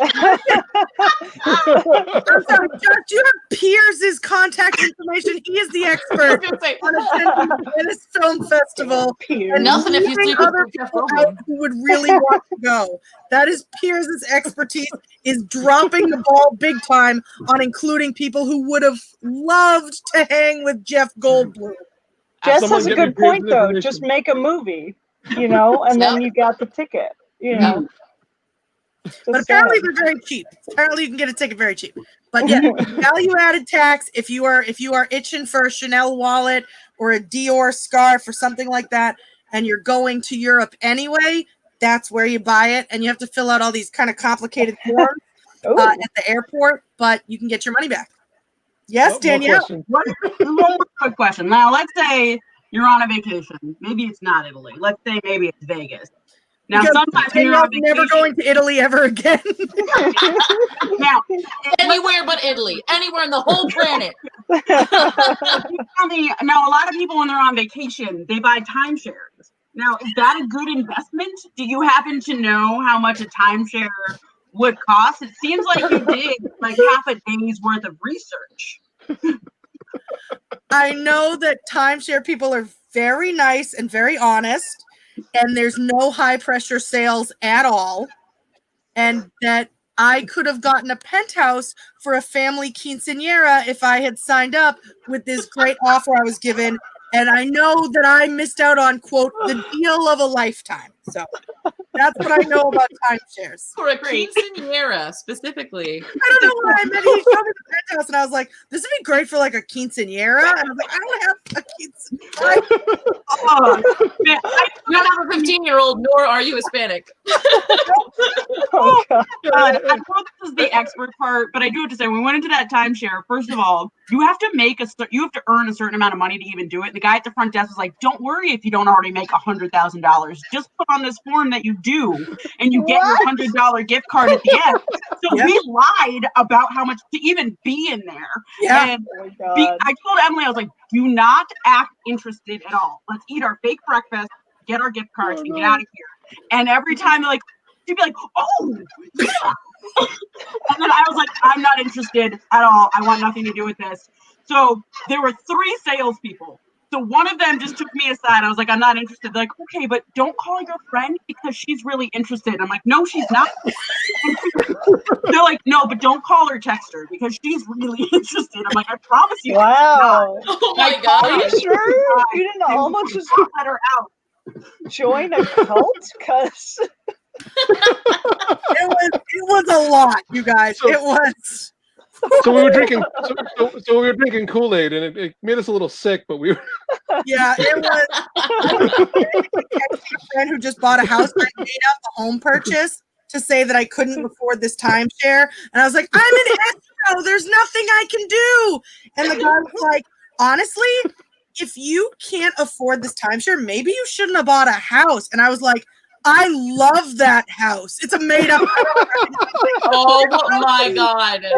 [SPEAKER 5] sorry, Josh, do you have Piers' contact information? He is the expert on attending the Venice Film Festival.
[SPEAKER 4] Piers.
[SPEAKER 3] Nothing if you sleep with
[SPEAKER 5] other
[SPEAKER 3] Jeff
[SPEAKER 5] people
[SPEAKER 3] Goldblum.
[SPEAKER 5] out who would really want to go. That is Piers' expertise, is dropping the ball big time on including people who would have loved to hang with Jeff Goldblum.
[SPEAKER 4] Jess
[SPEAKER 1] Someone
[SPEAKER 4] has a
[SPEAKER 1] get me
[SPEAKER 4] good
[SPEAKER 1] Piers'
[SPEAKER 4] point though.
[SPEAKER 1] information.
[SPEAKER 4] Just make a movie, you know, and then you got the ticket. You know.
[SPEAKER 5] But apparently they're very cheap. Apparently you can get a ticket very cheap. But yeah, value added tax. If you are itching for a Chanel wallet or a Dior scarf or something like that, and you're going to Europe anyway, that's where you buy it, and you have to fill out all these kind of complicated forms at the airport. But you can get your money back. Yes,
[SPEAKER 1] More
[SPEAKER 5] Danielle.
[SPEAKER 1] questions.
[SPEAKER 2] One more quick question. Now, let's say you're on a vacation. Maybe it's not Italy. Let's say maybe it's Vegas. Now,
[SPEAKER 5] Because
[SPEAKER 2] sometimes when you're on
[SPEAKER 5] Danielle's never
[SPEAKER 2] vacation,
[SPEAKER 5] going to Italy ever again.
[SPEAKER 2] now,
[SPEAKER 3] Anywhere but Italy. Anywhere in the whole planet.
[SPEAKER 2] now, a lot of people when they're on vacation, they buy timeshares. Now, is that a good investment? Do you happen to know how much a timeshare would cost? It seems like you did like half a day's worth of research.
[SPEAKER 5] I know that timeshare people are very nice and very honest, and there's no high pressure sales at all, and that I could have gotten a penthouse for a family quinceañera if I had signed up with this great offer I was given. And I know that I missed out on, quote, the deal of a lifetime. So that's what I know about timeshares.
[SPEAKER 3] For a quinceanera, specifically.
[SPEAKER 5] I don't know why I met. He showed me the penthouse, and I was like, "This would be great for like a quinceañera." And I was like, "I don't have a quinceañera."
[SPEAKER 2] Oh, man,
[SPEAKER 3] You're not a 15-year-old, nor are you Hispanic.
[SPEAKER 4] Oh, God.
[SPEAKER 2] I know this is the expert part, but I do have to say, when we went into that timeshare, first of all, you have to earn a certain amount of money to even do it. The guy at the front desk was like, "Don't worry if you don't already make $100,000. Just put on this form that you do, and you get your $100 gift card at the end." So we lied about how much to even be in there.
[SPEAKER 5] Yeah.
[SPEAKER 2] And
[SPEAKER 4] Oh, God.
[SPEAKER 2] I told Emily, I was like, "Do not act interested at all. Let's eat our fake breakfast, get our gift cards, and get out of here." And every time, like, she'd be like, "Oh, yeah." And then I was like, "I'm not interested at all. I want nothing to do with this." So there were 3 salespeople So one of them just took me aside. I was like, I'm not interested. They're like, okay, but don't call your friend because she's really interested. I'm like, no, she's not. They're like, no, but don't call her, text her because she's really interested. I'm like, I promise you.
[SPEAKER 4] Wow.
[SPEAKER 3] Oh my
[SPEAKER 2] Like, are
[SPEAKER 4] Are you
[SPEAKER 3] god.
[SPEAKER 4] sure you didn't almost just
[SPEAKER 2] Let her out.
[SPEAKER 4] join a cult? Because
[SPEAKER 5] It was a lot, you guys.
[SPEAKER 1] So-
[SPEAKER 5] It was.
[SPEAKER 1] So we were drinking. So we were drinking Kool-Aid, and it made us a little sick. But we were.
[SPEAKER 5] Yeah, it was. A friend who just bought a house. I made out the home purchase to say that I couldn't afford this timeshare, and I was like, "I'm an escrow. There's nothing I can do." And the guy was like, "Honestly, if you can't afford this timeshare, maybe you shouldn't have bought a house." And I was like, "I love that house. It's a made-up house."
[SPEAKER 3] Oh my god.
[SPEAKER 5] I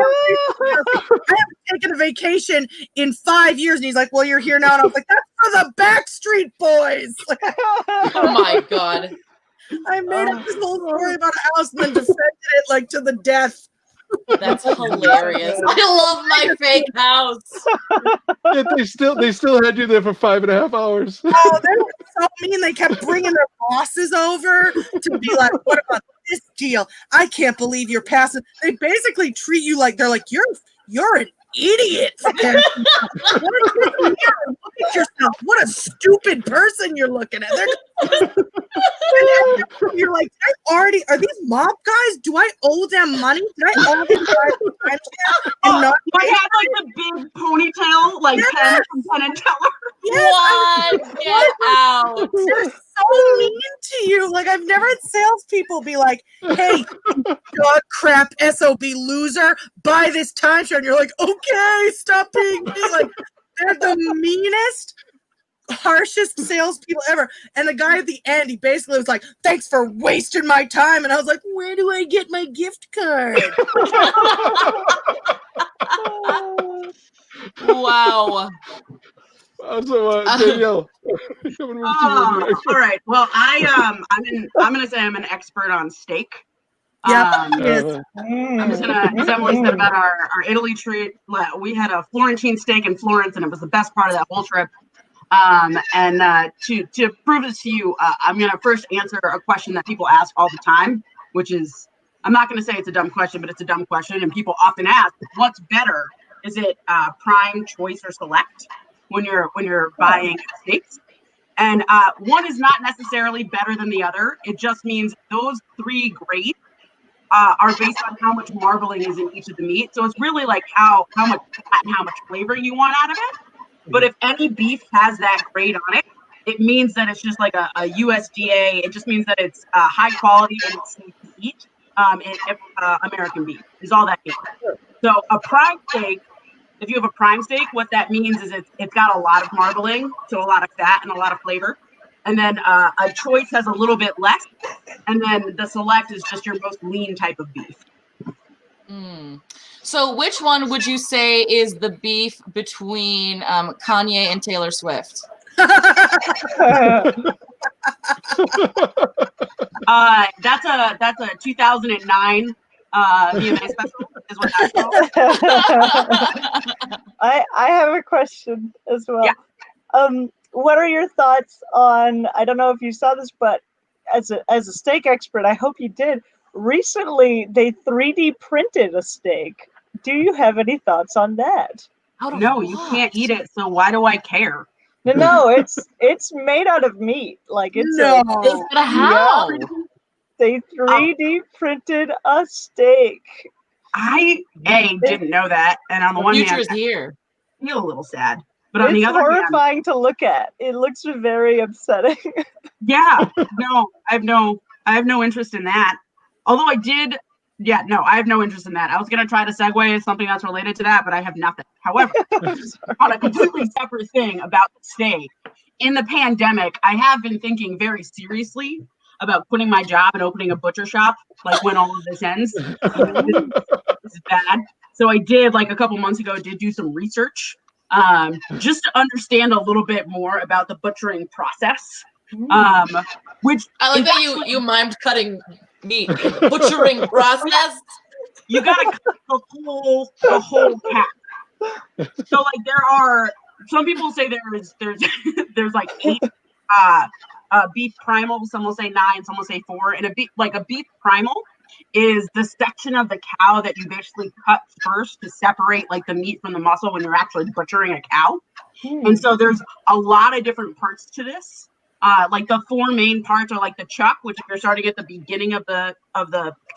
[SPEAKER 5] haven't taken a vacation in 5 years. And he's like, well, you're here now. And I was like, that's for the Backstreet Boys. Like,
[SPEAKER 3] Oh my god.
[SPEAKER 5] I made up this whole story about a house and then defended it like to the death.
[SPEAKER 3] That's hilarious. I love my fake house.
[SPEAKER 1] Yet they still had you there for 5.5 hours.
[SPEAKER 5] Oh, they were so mean. They kept bringing their bosses over to be like, what about this deal? I can't believe you're passing. They basically treat you like they're like, you're an idiot. What look at yourself. What a stupid person you're looking at. You're like, are these mob guys? Do I owe them money? Did I owe them guys and not
[SPEAKER 2] I had like the big ponytail, like Penn from Penn and Teller.
[SPEAKER 3] What? Get out.
[SPEAKER 5] They're so mean to you. Like, I've never had salespeople be like, hey, dog crap SOB loser, buy this timeshare. And you're like, okay, stop being mean. Like, they're the meanest, harshest salespeople ever. And the guy at the end, he basically was like, thanks for wasting my time. And I was like, where do I get my gift card?
[SPEAKER 3] Wow.
[SPEAKER 1] So Danielle, coming with you.
[SPEAKER 2] All right. Well, I'm gonna say I'm an expert on steak.
[SPEAKER 5] Yeah.
[SPEAKER 1] Uh,
[SPEAKER 2] I'm just gonna, as Emily said about our Italy treat, we had a Florentine steak in Florence, and it was the best part of that whole trip. To prove this to you, I'm gonna first answer a question that people ask all the time, which is, I'm not gonna say it's a dumb question, but it's a dumb question, and people often ask, what's better? Is it prime, choice, or select when you're buying steaks? And one is not necessarily better than the other. It just means those three grades are based on how much marbling is in each of the meat. So it's really like how much fat and how much flavor you want out of it. But if any beef has that grade on it, it means that it's just like a USDA. It just means that it's high quality and it's safe to eat. American beef is all that means. So a prime steak, if you have a prime steak, what that means is it's got a lot of marbling, so a lot of fat and a lot of flavor. And then a choice has a little bit less. And then the select is just your most lean type of beef.
[SPEAKER 3] Mm. So which one would you say is the beef between Kanye and Taylor Swift?
[SPEAKER 2] That's a 2009 VMA special is what that's called.
[SPEAKER 4] I have a question as well.
[SPEAKER 2] Yeah.
[SPEAKER 4] What are your thoughts on, I don't know if you saw this, but as a steak expert, I hope you did. Recently, they 3D printed a steak. Do you have any thoughts on that?
[SPEAKER 2] No, you can't eat it, so why do I care?
[SPEAKER 4] No, it's made out of meat. Like it's
[SPEAKER 5] No.
[SPEAKER 3] How?
[SPEAKER 4] they 3D printed a steak.
[SPEAKER 2] I didn't know that, and on the
[SPEAKER 3] The
[SPEAKER 2] one
[SPEAKER 3] future
[SPEAKER 2] hand,
[SPEAKER 3] is here.
[SPEAKER 2] I feel a little sad, but on
[SPEAKER 4] It's
[SPEAKER 2] the other hand,
[SPEAKER 4] horrifying to look at. It looks very upsetting.
[SPEAKER 2] yeah, no, I have no interest in that. Although I have no interest in that. I was gonna try to segue something that's related to that, but I have nothing. However, on a completely separate thing about steak, in the pandemic, I have been thinking very seriously about quitting my job and opening a butcher shop, like when all of this ends. This is bad. So I did, like a couple months ago, do some research just to understand a little bit more about the butchering process. Which
[SPEAKER 3] I like
[SPEAKER 2] is
[SPEAKER 3] that
[SPEAKER 2] actually-
[SPEAKER 3] you mimed cutting meat. Butchering process.
[SPEAKER 2] you gotta cut the whole cat. So like there are some people say there's there's like 8 beef primal. Some will say 9. Some will say 4. And a beef primal is the section of the cow that you basically cut first to separate like the meat from the muscle when you're actually butchering a cow. And so there's a lot of different parts to this. Like the 4 main parts are like the chuck, which if you're starting at the beginning of the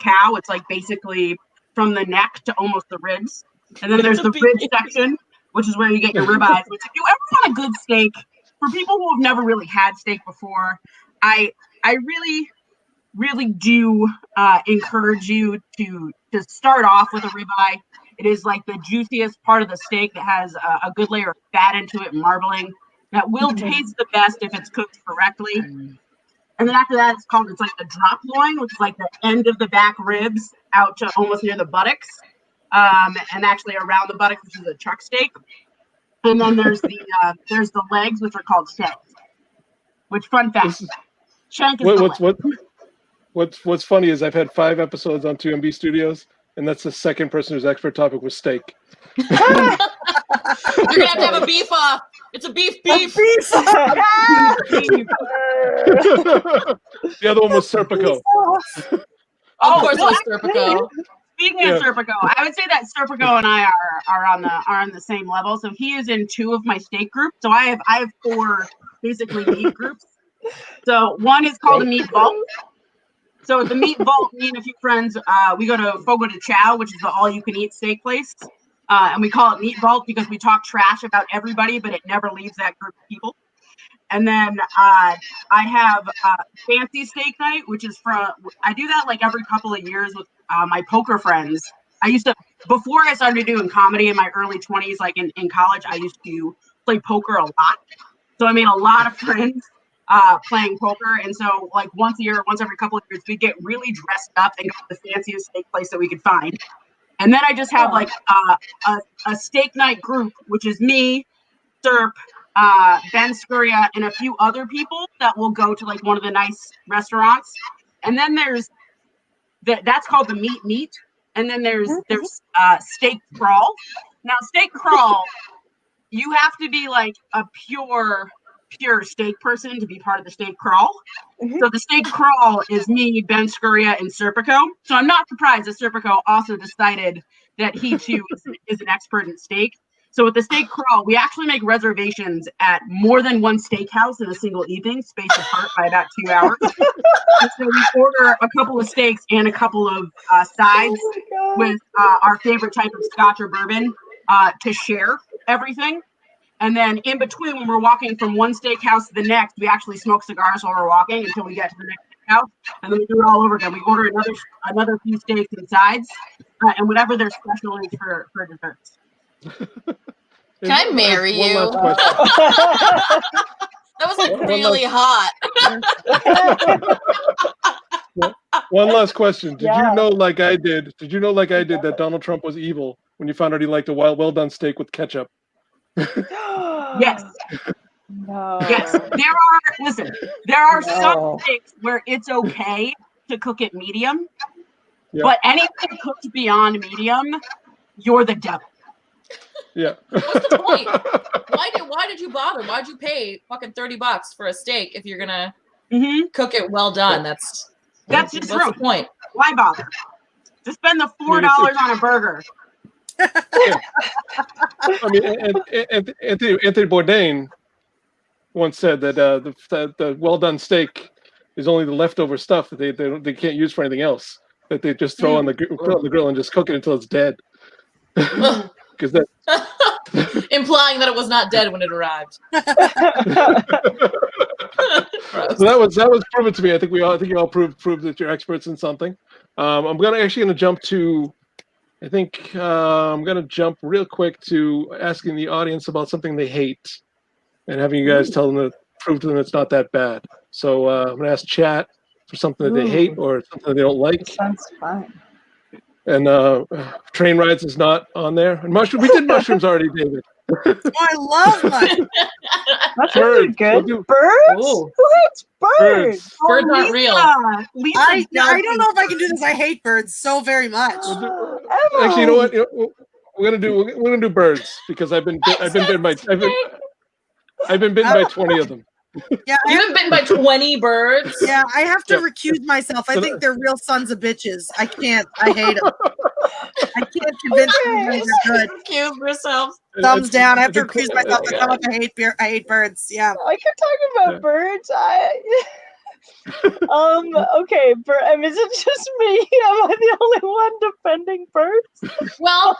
[SPEAKER 2] cow, it's like basically from the neck to almost the ribs. And then there's the rib section, which is where you get your ribeyes. Which if you ever want a good steak, for people who have never really had steak before, I really do encourage you to start off with a ribeye. It is like the juiciest part of the steak that has a good layer of fat into it, marbling. That will taste the best if it's cooked correctly. And then after that, it's like the drop loin, which is like the end of the back ribs out to almost near the buttocks, and actually around the buttocks, which is a chuck steak. And then there's the legs, which are called shanks. Which, fun fact, shank is
[SPEAKER 1] what's funny is I've had 5 episodes on 2MB Studios, and that's the second person whose expert topic was steak.
[SPEAKER 3] You're gonna have to have a beef off. It's a beef.
[SPEAKER 1] The other one was Serpico.
[SPEAKER 3] Of course, it was Serpico.
[SPEAKER 2] Speaking of Serpico, I would say that Serpico and I are on the same level. So he is in 2 of my steak groups. So I have 4 basically meat groups. So one is called a meat vault. So at the meat vault, me and a few friends, we go to Fogo de Chao, which is the all-you-can-eat steak place. And we call it Meat Vault because we talk trash about everybody, but it never leaves that group of people. And then I have Fancy Steak Night, which is I do that like every couple of years with my poker friends. Before I started doing comedy in my early 20s, like in college, I used to play poker a lot. So I made a lot of friends playing poker. And so like once every couple of years, we'd get really dressed up and go to the fanciest steak place that we could find. And then I just have like a steak night group, which is me, Serp, Ben Scuria, and a few other people that will go to like one of the nice restaurants. And then there's that's called the meat. And then there's steak crawl. Now steak crawl, you have to be like a pure steak person to be part of the steak crawl. So the steak crawl is me, Ben Scuria, and Serpico. So I'm not surprised that Serpico also decided that he too is an expert in steak. So with the steak crawl, we actually make reservations at more than one steakhouse in a single evening, spaced apart by about 2 hours. And so we order a couple of steaks and a couple of sides with our favorite type of scotch or bourbon to share everything. And then in between, when we're walking from one steakhouse to the next, we actually smoke cigars while we're walking until we get to the next steakhouse. And then we do it all over again. We order another few steaks and sides and whatever their special is for desserts.
[SPEAKER 3] Can I marry you? That was like really hot.
[SPEAKER 1] One last question. Did you know, like I did, that Donald Trump was evil when you found out he liked a well done steak with ketchup?
[SPEAKER 2] Yes.
[SPEAKER 4] No.
[SPEAKER 2] Yes. There are some steaks where it's okay to cook it medium, but anything cooked beyond medium, you're the devil.
[SPEAKER 1] Yeah.
[SPEAKER 3] What's the point? Why did you bother? Why'd you pay fucking $30 for a steak if you're gonna cook it well done? That's
[SPEAKER 2] just
[SPEAKER 3] what's
[SPEAKER 2] true.
[SPEAKER 3] the point?
[SPEAKER 2] Why bother? Just spend the $4 on a burger.
[SPEAKER 1] I mean, and Anthony Bourdain once said that the well done steak is only the leftover stuff that they can't use for anything else. That they just throw on the grill and just cook it until it's dead. Because that
[SPEAKER 3] implying that it was not dead when it arrived.
[SPEAKER 1] So that was proven to me. I think you all proved that you're experts in something. I'm gonna jump to. I think I'm gonna jump real quick to asking the audience about something they hate, and having you guys prove to them it's not that bad. So I'm gonna ask chat for something that they hate or something that they don't like.
[SPEAKER 4] Sounds fun.
[SPEAKER 1] And train rides is not on there. And we did mushrooms already, David.
[SPEAKER 5] Oh, I love mushrooms.
[SPEAKER 4] Mushrooms are good. Birds?
[SPEAKER 3] Ooh.
[SPEAKER 4] Who hates birds?
[SPEAKER 3] Birds aren't real.
[SPEAKER 2] Lisa
[SPEAKER 5] I don't know if I can do this. I hate birds so very much.
[SPEAKER 1] Actually, you know what? we're gonna do birds because I've been bitten by 20 of them.
[SPEAKER 5] Yeah,
[SPEAKER 3] You've been bitten by 20 birds.
[SPEAKER 5] yeah, I have to
[SPEAKER 1] Yep.
[SPEAKER 5] recuse myself. I
[SPEAKER 1] So
[SPEAKER 5] think they're real sons of bitches. I can't. I hate them. I can't convince them they're good.
[SPEAKER 3] Accuse yourself.
[SPEAKER 5] Thumbs down. I have to
[SPEAKER 1] think-
[SPEAKER 5] recuse myself.
[SPEAKER 3] Oh,
[SPEAKER 5] I tell them I hate birds. Yeah.
[SPEAKER 4] I could talk about
[SPEAKER 1] Yeah.
[SPEAKER 4] birds. Okay, is it just me? Am I the only one defending birds?
[SPEAKER 3] Well,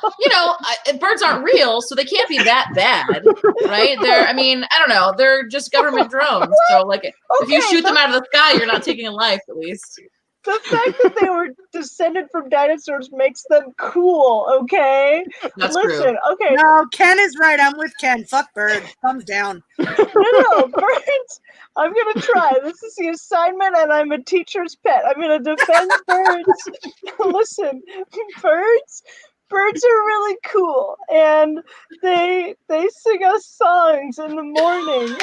[SPEAKER 3] birds aren't real, so they can't be that bad, right? I don't know. They're just government drones. So, like, if you
[SPEAKER 4] Okay,
[SPEAKER 3] shoot them out of the sky, you're not taking a life, at least.
[SPEAKER 4] The fact that they were descended from dinosaurs makes them cool, okay?
[SPEAKER 3] That's
[SPEAKER 4] Listen,
[SPEAKER 3] true.
[SPEAKER 4] okay,
[SPEAKER 5] No, Ken is right. I'm with Ken. Fuck birds. Thumbs down.
[SPEAKER 4] no, birds. I'm gonna try. This is the assignment, and I'm a teacher's pet. I'm gonna defend birds. Listen, birds are really cool, and they sing us songs in the morning.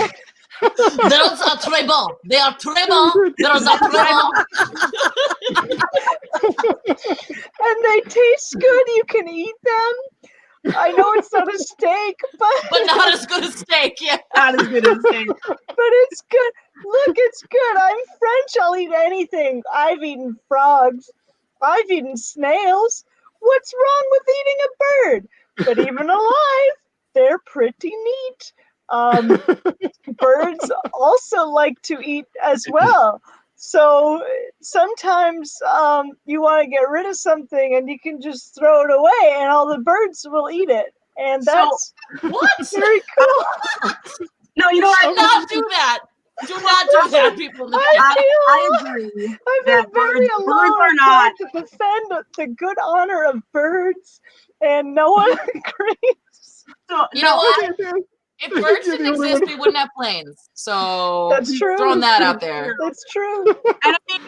[SPEAKER 3] Those are très bons. They are très bons. Those are très bons.
[SPEAKER 4] And they taste good. You can eat them. I know it's not a steak,
[SPEAKER 3] But not as good as steak, yeah.
[SPEAKER 2] Not as good as steak.
[SPEAKER 4] but it's good. Look, it's good. I'm French. I'll eat anything. I've eaten frogs. I've eaten snails. What's wrong with eating a bird? But even alive, they're pretty neat. Birds also like to eat as well. So sometimes you want to get rid of something and you can just throw it away and all the birds will eat it. And that's
[SPEAKER 3] What?
[SPEAKER 4] very cool.
[SPEAKER 2] No, you know
[SPEAKER 3] Do
[SPEAKER 2] what?
[SPEAKER 3] not do that. Do not do that, people in the chat.
[SPEAKER 2] I agree.
[SPEAKER 4] I've been
[SPEAKER 2] that
[SPEAKER 4] very
[SPEAKER 2] birds
[SPEAKER 4] alone
[SPEAKER 2] are not-
[SPEAKER 4] trying to defend the good honor of birds, and no one agrees.
[SPEAKER 2] So,
[SPEAKER 3] You know what? If birds didn't exist, we wouldn't have planes. So
[SPEAKER 4] That's true.
[SPEAKER 3] throwing that out there.
[SPEAKER 4] That's true.
[SPEAKER 2] And I mean,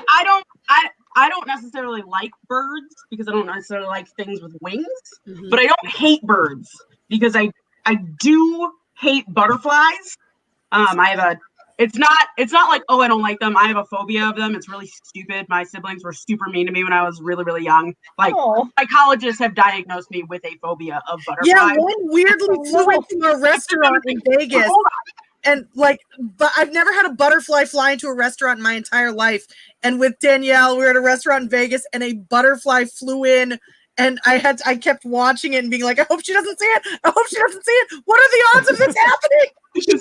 [SPEAKER 2] I don't necessarily like birds because I don't necessarily like things with wings, but I don't hate birds because I do hate butterflies. It's not like, oh, I don't like them. I have a phobia of them. It's really stupid. My siblings were super mean to me when I was really, really young. Like,
[SPEAKER 4] Oh,
[SPEAKER 2] psychologists have diagnosed me with a phobia of butterflies.
[SPEAKER 5] Yeah, one weirdly flew into a restaurant in Vegas.
[SPEAKER 2] Hold
[SPEAKER 5] And but I've never had a butterfly fly into a restaurant in my entire life. And with Danielle, we were at a restaurant in Vegas and a butterfly flew in. And I kept watching it and being like, I hope she doesn't see it. I hope she doesn't see it. What are the odds of this happening?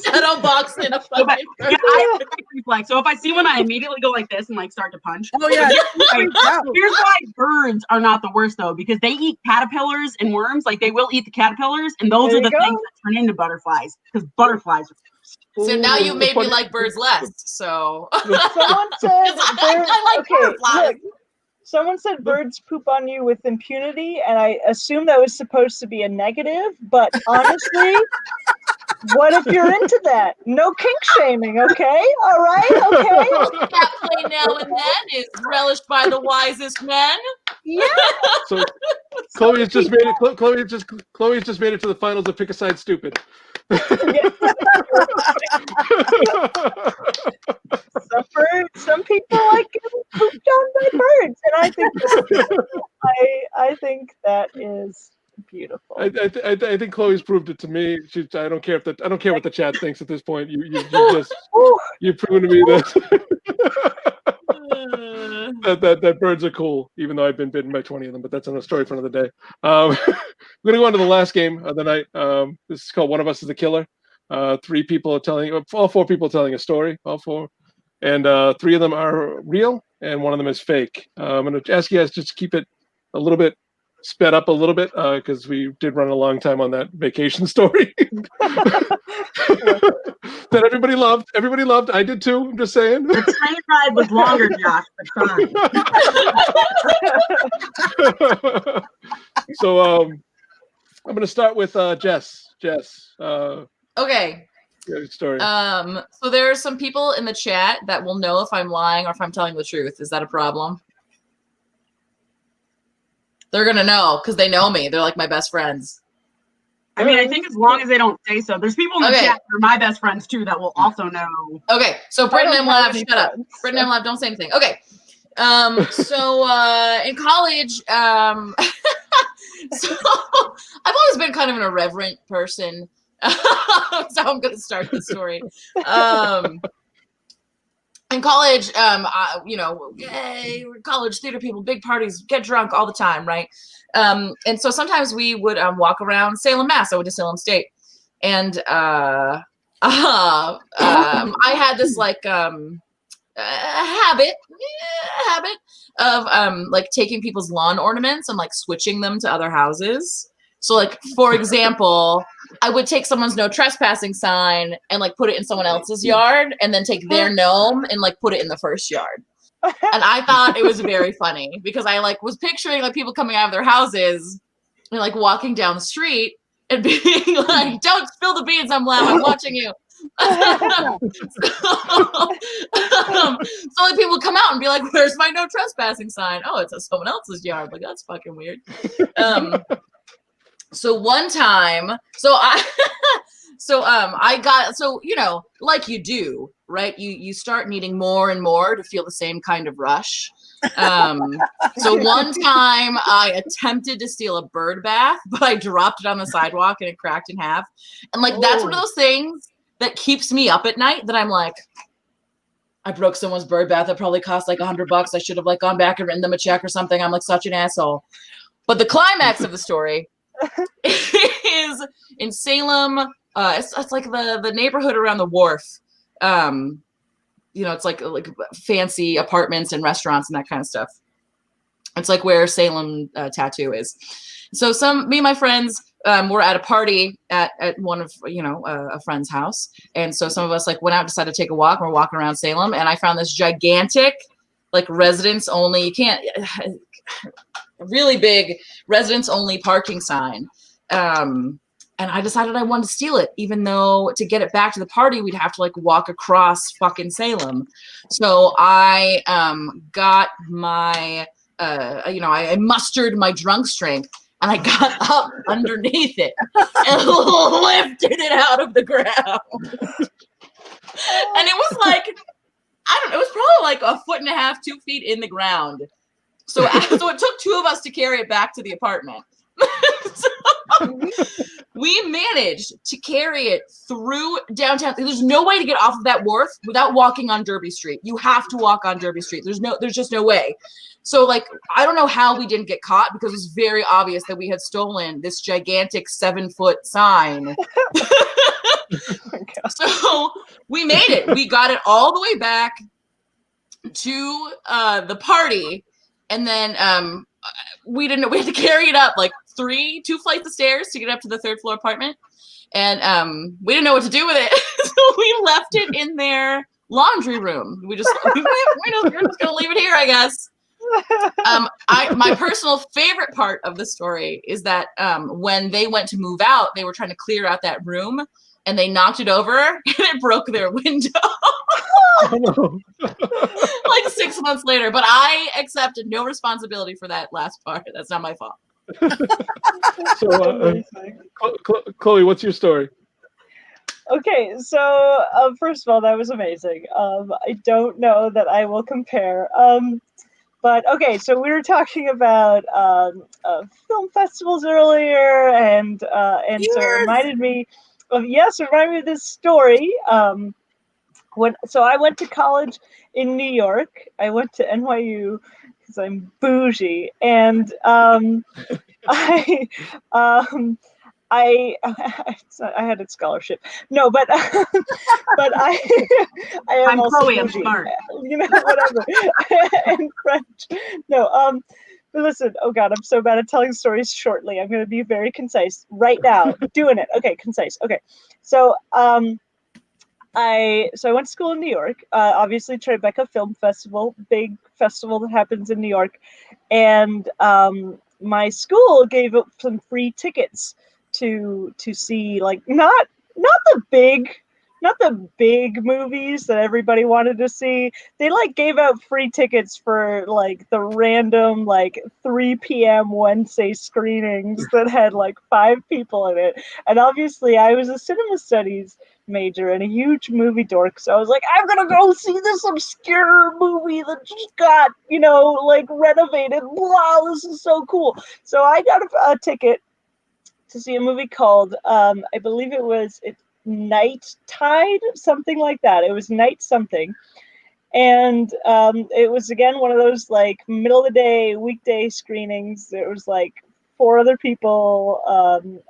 [SPEAKER 3] Shadow box in a fucking
[SPEAKER 2] Yeah, I have a reflex. So if I see one, I immediately go like this and like start to punch.
[SPEAKER 5] Oh, yeah.
[SPEAKER 2] Here's why birds are not the worst though, because they eat caterpillars and worms. Like they will eat the caterpillars, and those
[SPEAKER 4] There
[SPEAKER 2] are the
[SPEAKER 4] you go.
[SPEAKER 2] things that turn into butterflies. Because butterflies.
[SPEAKER 3] So now you
[SPEAKER 1] Ooh,
[SPEAKER 3] made me
[SPEAKER 1] funny-
[SPEAKER 3] like birds less. So
[SPEAKER 4] someone said
[SPEAKER 3] I like
[SPEAKER 4] okay,
[SPEAKER 3] butterflies.
[SPEAKER 4] look, someone said birds poop on you with impunity, and I assume that was supposed to be a negative. But honestly, what if you're into that? No kink shaming, okay? All right, okay.
[SPEAKER 3] cat play now and then is relished by the wisest men.
[SPEAKER 4] Yeah.
[SPEAKER 1] So Chloe's just made it. Chloe's just made it to the finals of Pick a Side Stupid.
[SPEAKER 4] Some people like getting pooped on by birds, and I think that is beautiful.
[SPEAKER 1] I think Chloe's proved it to me. I don't care what the chat thinks at this point.
[SPEAKER 4] Ooh,
[SPEAKER 1] You've proven to me that birds are cool, even though I've been bitten by 20 of them. But that's another story for another day. We're gonna go on to the last game of the night. This is called One of Us is the Killer. All 4 people are telling a story. All 4, and 3 of them are real, and 1 of them is fake. I'm gonna ask you guys just to keep it a little bit sped up a little bit because we did run a long time on that vacation story that everybody loved. Everybody loved. I did too. I'm just saying.
[SPEAKER 2] The train ride was longer, Josh, but fine.
[SPEAKER 1] So I'm going to start with Jess. Jess,
[SPEAKER 3] Okay.
[SPEAKER 1] good story.
[SPEAKER 3] So there are some people in the chat that will know if I'm lying or if I'm telling the truth. Is that a problem? They're gonna know because they know me. They're like my best friends.
[SPEAKER 2] I mean, I think as long as they don't say so. There's people in the
[SPEAKER 3] Okay.
[SPEAKER 2] chat that are my best friends too that will also know.
[SPEAKER 3] Okay, so
[SPEAKER 4] I
[SPEAKER 3] Britton
[SPEAKER 4] don't
[SPEAKER 3] and
[SPEAKER 4] have
[SPEAKER 3] Lav,
[SPEAKER 4] any
[SPEAKER 3] shut up.
[SPEAKER 4] friends,
[SPEAKER 3] Britton and Lav, don't say anything. Okay. So in college, So I've always been kind of an irreverent person. That's how I'm going to start the story. In college, you know, yay, we're college theater people, big parties, get drunk all the time, right? And so sometimes we would walk around Salem, Mass. I went to Salem State, and I had this like habit of like taking people's lawn ornaments and like switching them to other houses. So like, for example, I would take someone's no trespassing sign and like put it in someone else's yard, and then take their gnome and like put it in the first yard. And I thought it was very funny because I like was picturing like people coming out of their houses and like walking down the street and being like, "Don't spill the beans, I'm watching you." So like people would come out and be like, "Where's my no trespassing sign?" "Oh, it's at someone else's yard." Like, that's fucking weird. So one time, I got, you know, like you do, right? You start needing more and more to feel the same kind of rush. So one time I attempted to steal a bird bath, but I dropped it on the sidewalk and it cracked in half. And like, that's one of those things that keeps me up at night, that I'm like, I broke someone's bird bath. That probably cost like $100. I should have like gone back and written them a check or something. I'm like such an asshole. But the climax of the story is in Salem. It's like the neighborhood around the wharf. You know, it's like fancy apartments and restaurants and that kind of stuff. It's like where Salem Tattoo is. So me and my friends were at a party at one of, you know, a friend's house. And so some of us like went out, decided to take a walk. We're walking around Salem, and I found this gigantic, like residents only, you can't, really big residents only parking sign. And I decided I wanted to steal it, even though to get it back to the party, we'd have to like walk across fucking Salem. So I got my, you know, I mustered my drunk strength, and I got up underneath it and lifted it out of the ground. And it was like, I don't know, it was probably like 1.5 feet, 2 feet in the ground. So it took two of us to carry it back to the apartment. We managed to carry it through downtown. There's no way to get off of that wharf without walking on Derby Street. You have to walk on Derby Street. There's just no way. So like, I don't know how we didn't get caught, because it was very obvious that we had stolen this gigantic 7-foot sign. So we made it. We got it all the way back to the party. And then we didn't know, we had to carry it up like 2 flights of stairs to get up to the 3rd floor apartment. And we didn't know what to do with it. So we left it in their laundry room. We're just going to leave it here, I guess. My personal favorite part of the story is that when they went to move out, they were trying to clear out that room, and they knocked it over and it broke their window.
[SPEAKER 1] Oh, no.
[SPEAKER 3] Like 6 months later, but I accepted no responsibility for that last part. That's not my fault.
[SPEAKER 1] So, Chloe, what's your story?
[SPEAKER 4] Okay, so first of all, that was amazing. I don't know that I will compare. But okay, so we were talking about film festivals earlier, and so it reminded me of this story. So I went to college in New York. I went to NYU because I'm bougie, and I had a scholarship. No, but but I am
[SPEAKER 2] I'm
[SPEAKER 4] also
[SPEAKER 2] Chloe, I'm
[SPEAKER 4] bougie,
[SPEAKER 2] smart.
[SPEAKER 4] you know, whatever. And French. No, but listen, oh God, I'm so bad at telling stories shortly. I'm going to be very concise right now. Doing it. Okay, concise. Okay. So I went to school in New York, obviously Tribeca Film Festival, big festival that happens in New York. And my school gave up some free tickets to see, like, not the big movies that everybody wanted to see. They like gave out free tickets for like the random like 3 p.m. Wednesday screenings that had like 5 people in it. And obviously I was a cinema studies major and a huge movie dork. So I was like, I'm gonna go see this obscure movie that just got, like renovated. Wow, this is so cool. So I got a ticket to see a movie called, I believe it's Night Tide, something like that. It was Night something. And it was, again, one of those like middle of the day weekday screenings. There was like 4 other people.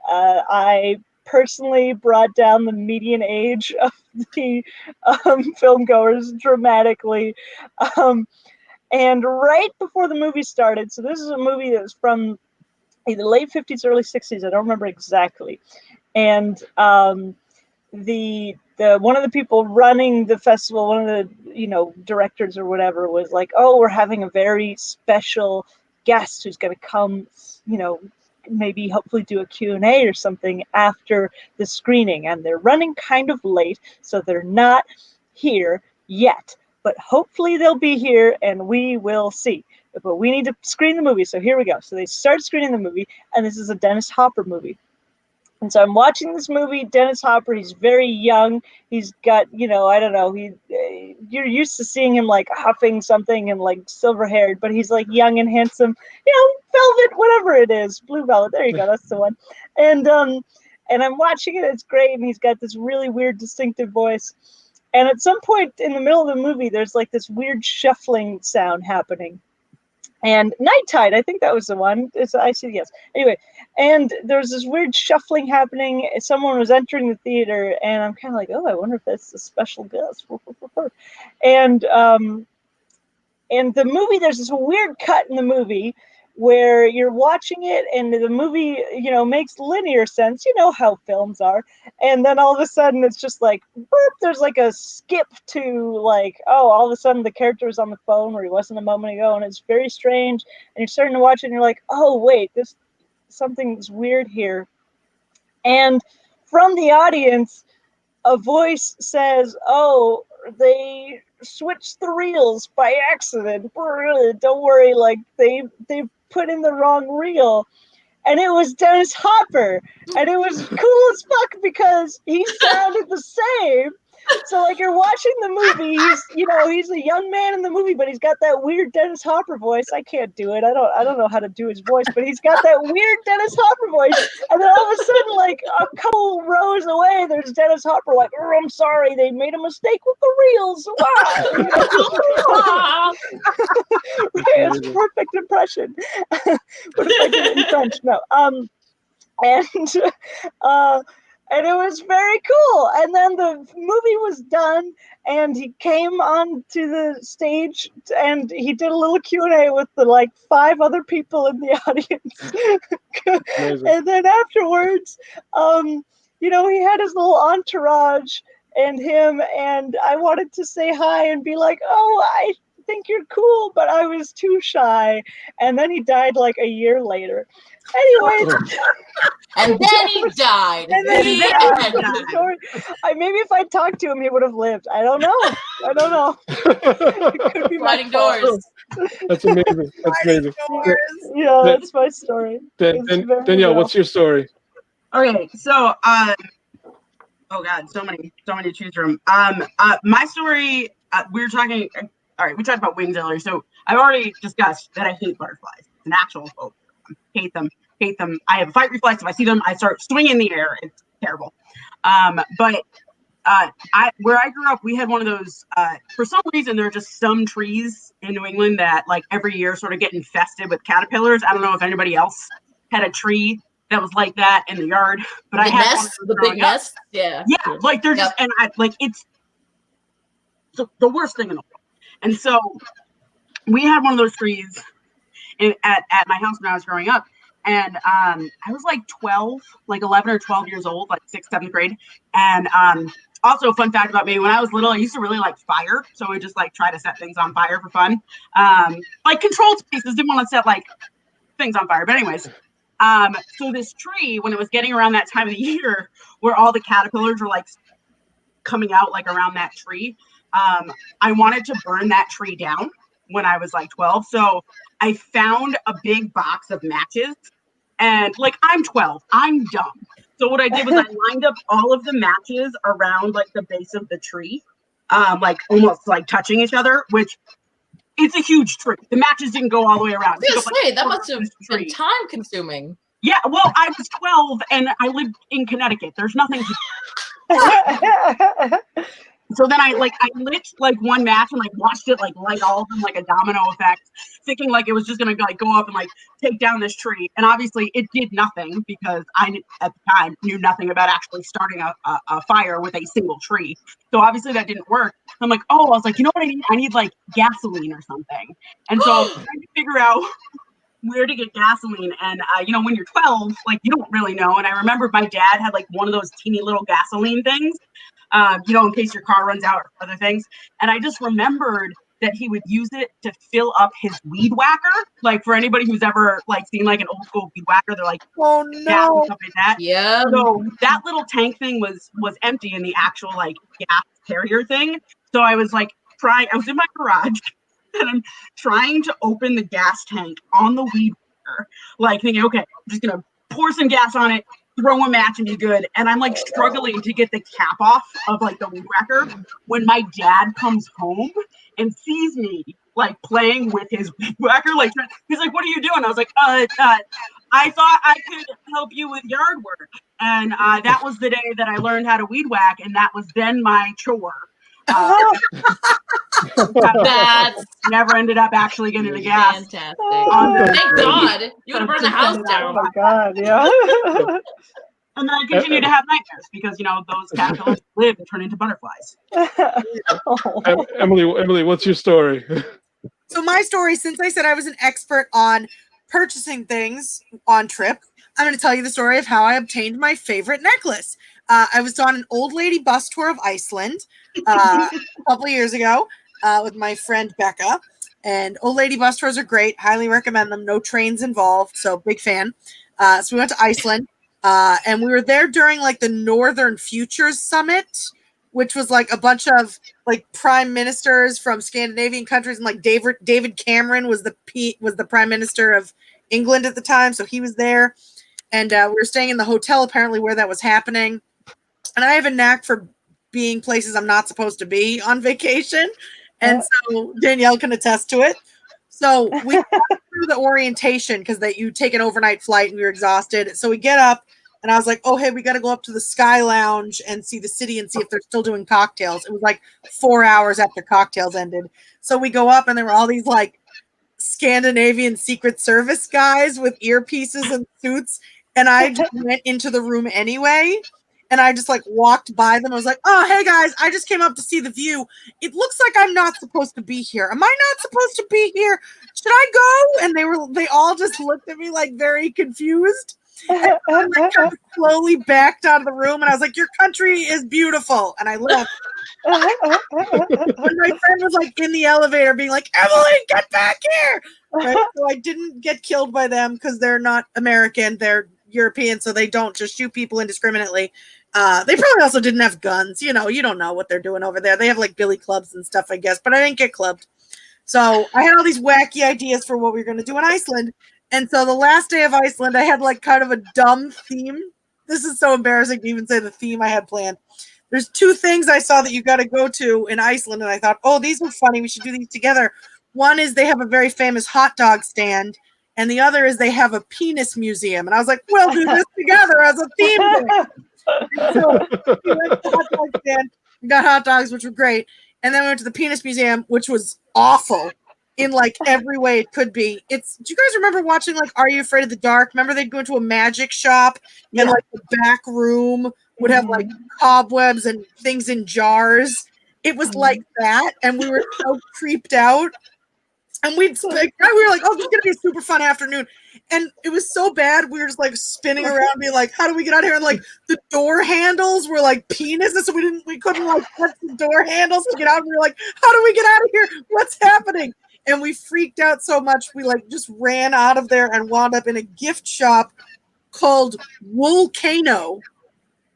[SPEAKER 4] I personally brought down the median age of the film goers dramatically. And right before the movie started, so this is a movie that was from either late 50s, early 60s, I don't remember exactly. And the one of the people running the festival, one of the directors or whatever, was like, oh, we're having a very special guest who's going to come, maybe hopefully do a Q&A or something after the screening, and they're running kind of late, so they're not here yet, but hopefully they'll be here and we will see. But we need to screen the movie, so here we go. So they start screening the movie, and this is a Dennis Hopper movie. And so I'm watching this movie. Dennis Hopper, he's very young. He's got, I don't know, you're used to seeing him like huffing something and like silver haired, but he's like young and handsome, velvet, whatever it is, blue velvet. There you go. That's the one. And I'm watching it. It's great. And he's got this really weird, distinctive voice. And at some point in the middle of the movie, there's like this weird shuffling sound happening. And Night Tide, I think that was the one. I see, yes. Anyway, and there's this weird shuffling happening. Someone was entering the theater, and I'm kind of like, oh, I wonder if that's a special guest. And the movie, there's this weird cut in the movie where you're watching it, and the movie, makes linear sense. You know how films are. And then all of a sudden, it's just like, boop, there's like a skip to like, oh, all of a sudden the character is on the phone where he wasn't a moment ago, and it's very strange. And you're starting to watch it, and you're like, oh, wait, something's weird here. And from the audience, a voice says, oh, they switched the reels by accident. Don't worry, like they put in the wrong reel. And it was Dennis Hopper. And it was cool as fuck because he sounded the same. So like you're watching the movie, he's a young man in the movie, but he's got that weird Dennis Hopper voice. I can't do it. I don't know how to do his voice, but he's got that weird Dennis Hopper voice. And then all of a sudden, like a couple rows away, there's Dennis Hopper like, oh, I'm sorry, they made a mistake with the reels. Wow. Right, it's a perfect impression. But if I did it in French, no. And it was very cool. And then the movie was done, and he came onto the stage, and he did a little Q&A with the like 5 other people in the audience. And then afterwards, he had his little entourage and him, and I wanted to say hi and be like, oh, I think you're cool, but I was too shy. And then he died like a year later. Anyway.
[SPEAKER 3] And then he died.
[SPEAKER 4] And then he died. Maybe if I talked to him, he would have lived. I don't know. It could be
[SPEAKER 3] sliding doors.
[SPEAKER 1] That's amazing. That's amazing.
[SPEAKER 4] Yeah, that's my story.
[SPEAKER 1] Danielle, what's your story?
[SPEAKER 2] Okay, so oh god, so many to choose from. My story. We were talking. All right, we talked about wings earlier. So I've already discussed that I hate butterflies. It's an actual phobia. Hate them. I have a fight reflex. If I see them, I start swinging in the air. It's terrible. But where I grew up, we had one of those. For some reason, there are just some trees in New England that, like, every year sort of get infested with caterpillars. I don't know if anybody else had a tree that was like that in the yard, but I had
[SPEAKER 3] the big nest. Yeah.
[SPEAKER 2] Yeah, like they're just, and it's the worst thing in the world. And so we had one of those trees at my house when I was growing up. And I was like 11 or 12 years old, like 6th, 7th grade. And also, fun fact about me, when I was little, I used to really like fire. So we just like try to set things on fire for fun. Like controlled spaces, didn't want to set like things on fire. But anyways, so this tree, when it was getting around that time of the year where all the caterpillars were like coming out like around that tree, I wanted to burn that tree down when I was like 12. So I found a big box of matches, and like, I'm 12, I'm dumb. So what I did was I lined up all of the matches around like the base of the tree, like almost like touching each other, which it's a huge tree. The matches didn't go all the way around.
[SPEAKER 3] I was gonna
[SPEAKER 2] It took up,
[SPEAKER 3] say, that
[SPEAKER 2] quarter
[SPEAKER 3] must
[SPEAKER 2] of
[SPEAKER 3] have
[SPEAKER 2] this
[SPEAKER 3] been
[SPEAKER 2] tree.
[SPEAKER 3] time consuming.
[SPEAKER 2] Yeah, well, I was 12 and I lived in Connecticut. There's nothing to So then I lit like one match and like watched it like light all of them like a domino effect, thinking like it was just gonna like go up and like take down this tree. And obviously it did nothing because I at the time knew nothing about actually starting a fire with a single tree. So obviously that didn't work. I'm like, oh, I was like, you know what I need? I need like gasoline or something. And so I was trying to figure out where to get gasoline. And you know, when you're 12, like you don't really know. And I remember my dad had like one of those teeny little gasoline things. You know, in case your car runs out or other things. And I just remembered that he would use it to fill up his weed whacker. Like for anybody who's ever like seen like an old school weed whacker, they're like,
[SPEAKER 5] Oh
[SPEAKER 2] gas and
[SPEAKER 5] no.
[SPEAKER 2] stuff like that.
[SPEAKER 3] Yeah.
[SPEAKER 2] So that little tank thing was empty in the actual like gas carrier thing. So I was like I was in my garage and I'm trying to open the gas tank on the weed whacker, like thinking, okay, I'm just gonna pour some gas on it, throw a match and be good. And I'm like struggling to get the cap off of like the weed whacker when my dad comes home and sees me like playing with his weed whacker. Like he's like, "What are you doing?" I was like, I thought I could help you with yard work." And that was the day that I learned how to weed whack, and that was then my chore.
[SPEAKER 3] That's
[SPEAKER 2] Never ended up actually getting the gas.
[SPEAKER 3] fantastic.
[SPEAKER 2] Oh,
[SPEAKER 3] Thank God. You would have burned the house
[SPEAKER 4] Oh
[SPEAKER 3] down.
[SPEAKER 4] my god, yeah.
[SPEAKER 2] And then I continue to have nightmares because, you know, those caterpillars live and turn into butterflies.
[SPEAKER 1] Emily, what's your story?
[SPEAKER 5] So my story, since I said I was an expert on purchasing things on trips, I'm going to tell you the story of how I obtained my favorite necklace. I was on an old lady bus tour of Iceland a couple of years ago with my friend Becca. And old lady bus tours are great. Highly recommend them. No trains involved. So big fan. So we went to Iceland. And we were there during like the Northern Futures Summit, which was like a bunch of like prime ministers from Scandinavian countries, and like David Cameron was the prime minister of England at the time, so he was there. And we were staying in the hotel apparently where that was happening. And I have a knack for being places I'm not supposed to be on vacation, and so Danielle can attest to it. So we got through the orientation because you take an overnight flight and we were exhausted. So we get up and I was like, oh, hey, we got to go up to the Sky Lounge and see the city and see if they're still doing cocktails. It was like 4 hours after cocktails ended. So we go up and there were all these like Scandinavian Secret Service guys with earpieces and suits. And I just went into the room anyway. And I just like walked by them. I was like, oh, hey guys, I just came up to see the view. It looks like I'm not supposed to be here. Am I not supposed to be here? Should I go? And they all just looked at me like very confused. And I like, kind of slowly backed out of the room and I was like, your country is beautiful. And I left. And my friend was like in the elevator being like, Emily, get back here. Right? So I didn't get killed by them because they're not American. They're European, so they don't just shoot people indiscriminately. They probably also didn't have guns. You know, you don't know what they're doing over there. They have like billy clubs and stuff, I guess, but I didn't get clubbed. So I had all these wacky ideas for what we were going to do in Iceland. And so the last day of Iceland, I had like kind of a dumb theme. This is so embarrassing to even say the theme I had planned. There's two things I saw that you got to go to in Iceland. And I thought, oh, these are funny. We should do these together. One is they have a very famous hot dog stand. And the other is they have a penis museum. And I was like, we'll do this together as a theme thing. So we went to the hot dog stand. We got hot dogs, which were great. And then we went to the penis museum, which was awful in like every way it could be. Do you guys remember watching like Are You Afraid of the Dark? Remember they'd go into a magic shop and like the back room would have like cobwebs and things in jars. It was like that. And we were so creeped out. And we were like, oh, this is going to be a super fun afternoon. And it was so bad. We were just like spinning around being like, how do we get out of here? And like the door handles were like penises. So we couldn't like touch the door handles to get out. And we were like, how do we get out of here? What's happening? And we freaked out so much. We like just ran out of there and wound up in a gift shop called Woolcano.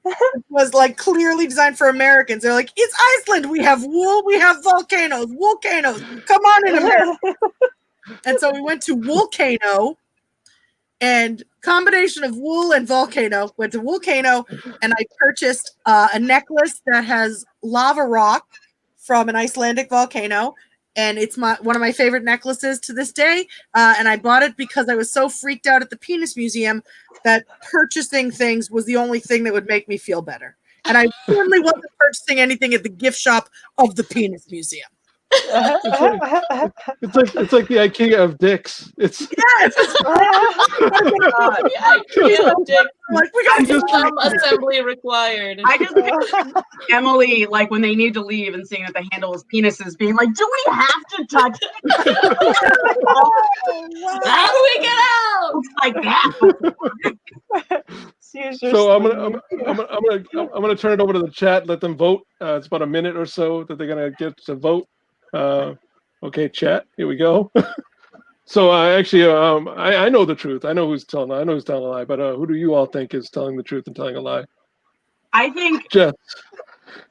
[SPEAKER 5] It was like clearly designed for Americans. They're like, it's Iceland. We have wool. We have volcanoes. Come on in, America. And so we went to Woolcano, And combination of wool and volcano. Went to Volcano, and I purchased a necklace that has lava rock from an Icelandic volcano, and it's one of my favorite necklaces to this day. And I bought it because I was so freaked out at the Penis Museum that purchasing things was the only thing that would make me feel better. And I certainly wasn't purchasing anything at the gift shop of the Penis Museum.
[SPEAKER 1] It's like the IKEA of dicks. It's
[SPEAKER 5] Yes. Like, we got
[SPEAKER 3] Some assembly required.
[SPEAKER 2] I just picture Emily, like when they need to leave and seeing that the handle is penises, being like, "Do we have to touch it?"
[SPEAKER 3] How do we get out?
[SPEAKER 2] It's like that.
[SPEAKER 1] so I'm gonna turn it over to the chat. Let them vote. It's about a minute or so that they're gonna get to vote. Okay, chat. Here we go. So actually, I know the truth. I know who's telling a lie. But who do you all think is telling the truth and telling a lie?
[SPEAKER 2] I think
[SPEAKER 1] Jeff.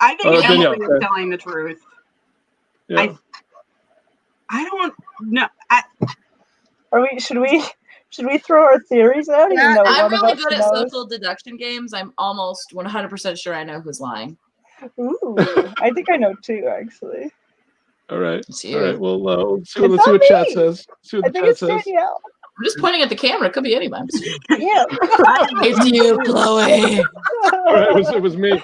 [SPEAKER 2] Emily
[SPEAKER 1] Danielle,
[SPEAKER 2] is telling the truth.
[SPEAKER 1] Yeah.
[SPEAKER 2] I don't know.
[SPEAKER 4] Should we throw our theories out? Even
[SPEAKER 5] Yeah,
[SPEAKER 4] though
[SPEAKER 3] I'm
[SPEAKER 4] one of
[SPEAKER 3] really
[SPEAKER 4] us
[SPEAKER 3] good at
[SPEAKER 4] knows?
[SPEAKER 3] social deduction games. I'm almost 100% sure I know who's lying.
[SPEAKER 4] Ooh, I think I know too, actually.
[SPEAKER 1] All right.
[SPEAKER 3] It's
[SPEAKER 1] All
[SPEAKER 3] you.
[SPEAKER 1] right. Well, let's see
[SPEAKER 4] It's
[SPEAKER 1] what
[SPEAKER 4] not
[SPEAKER 1] chat
[SPEAKER 4] me.
[SPEAKER 1] says. See
[SPEAKER 4] I
[SPEAKER 1] what the
[SPEAKER 4] think
[SPEAKER 1] chat
[SPEAKER 4] it's
[SPEAKER 1] says.
[SPEAKER 4] Danielle.
[SPEAKER 3] I'm just pointing at the camera. It could be anybody.
[SPEAKER 4] Yeah.
[SPEAKER 3] It's you, Chloe.
[SPEAKER 1] All right, it was me.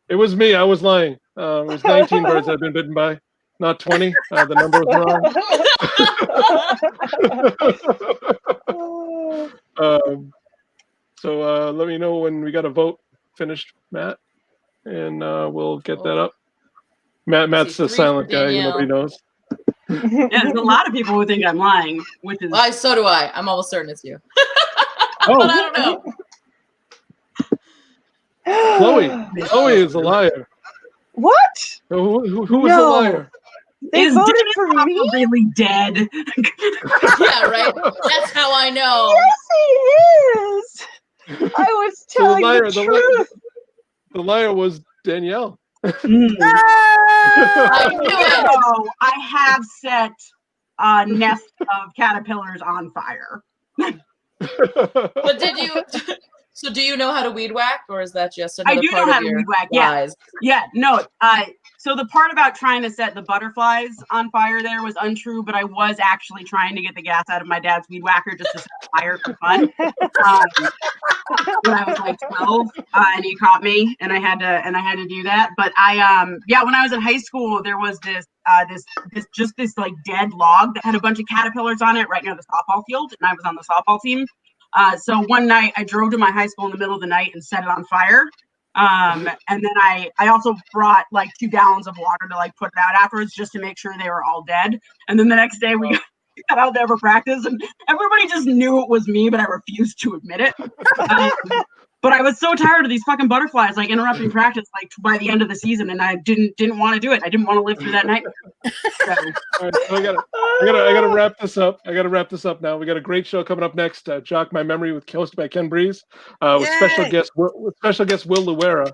[SPEAKER 1] It was me. I was lying. It was 19 birds I've been bitten by, not 20. The number was wrong. So let me know when we got a vote finished, Matt, and we'll get that up. Matt's
[SPEAKER 3] See,
[SPEAKER 1] the
[SPEAKER 3] 3
[SPEAKER 1] silent
[SPEAKER 3] for
[SPEAKER 1] guy.
[SPEAKER 3] Danielle.
[SPEAKER 1] Nobody knows.
[SPEAKER 2] Yeah, there's a lot of people who think I'm lying, which is
[SPEAKER 3] Well, so do I. I'm almost certain it's you.
[SPEAKER 1] Oh.
[SPEAKER 3] But I don't know.
[SPEAKER 1] Chloe is a liar.
[SPEAKER 4] What?
[SPEAKER 1] Who was the
[SPEAKER 4] No.
[SPEAKER 1] liar?
[SPEAKER 4] They
[SPEAKER 2] is
[SPEAKER 4] voted
[SPEAKER 2] Dennis
[SPEAKER 4] for me?
[SPEAKER 2] really dead.
[SPEAKER 3] Yeah, right? That's how I know.
[SPEAKER 4] Yes, he is. I was
[SPEAKER 1] So the
[SPEAKER 4] telling
[SPEAKER 1] liar,
[SPEAKER 4] the truth.
[SPEAKER 1] the liar was Danielle.
[SPEAKER 3] I knew it.
[SPEAKER 2] So I have set a nest of caterpillars on fire.
[SPEAKER 3] But did you? So do you know how to weed whack, or is that just
[SPEAKER 2] I
[SPEAKER 3] another
[SPEAKER 2] do
[SPEAKER 3] part
[SPEAKER 2] know how
[SPEAKER 3] of
[SPEAKER 2] to
[SPEAKER 3] your
[SPEAKER 2] weed whack, yeah.
[SPEAKER 3] lies?
[SPEAKER 2] Yeah, no. So the part about trying to set the butterflies on fire there was untrue, but I was actually trying to get the gas out of my dad's weed whacker just to set fire for fun. When I was like 12, and he caught me, and I had to do that. But when I was in high school, there was this like dead log that had a bunch of caterpillars on it right near the softball field, and I was on the softball team. So one night I drove to my high school in the middle of the night and set it on fire. And then I also brought like 2 gallons of water to like put it out afterwards just to make sure they were all dead. And then the next day we got out there for practice and everybody just knew it was me, but I refused to admit it. But I was so tired of these fucking butterflies like interrupting practice like by the end of the season, and I didn't want to do it. I didn't want to live through that night. So.
[SPEAKER 1] All right, so I gotta wrap this up. I gotta wrap this up now. We got a great show coming up next. Jock My Memory hosted by Ken Breeze, with special guest Will Luera.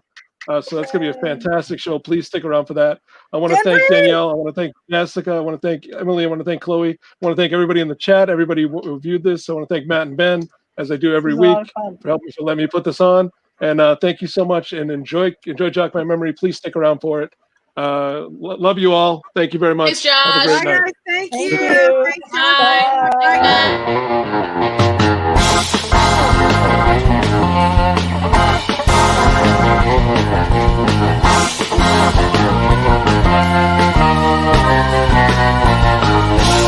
[SPEAKER 1] So that's gonna be a fantastic show. Please stick around for that. I want to thank Danielle. I want to thank Jessica. I want to thank Emily. I want to thank Chloe. I want to thank everybody in the chat. Everybody who viewed this. I want to thank Matt and Ben, as I do every week, for helping to let me put this on. And thank you so much, and enjoy Jock My Memory. Please stick around for it. Love you all. Thank you very much.
[SPEAKER 3] Thanks, Josh.
[SPEAKER 1] Have a great night.
[SPEAKER 5] Thank you.
[SPEAKER 4] Thank you.
[SPEAKER 5] Thanks,
[SPEAKER 3] Bye.
[SPEAKER 5] everybody.
[SPEAKER 4] Bye.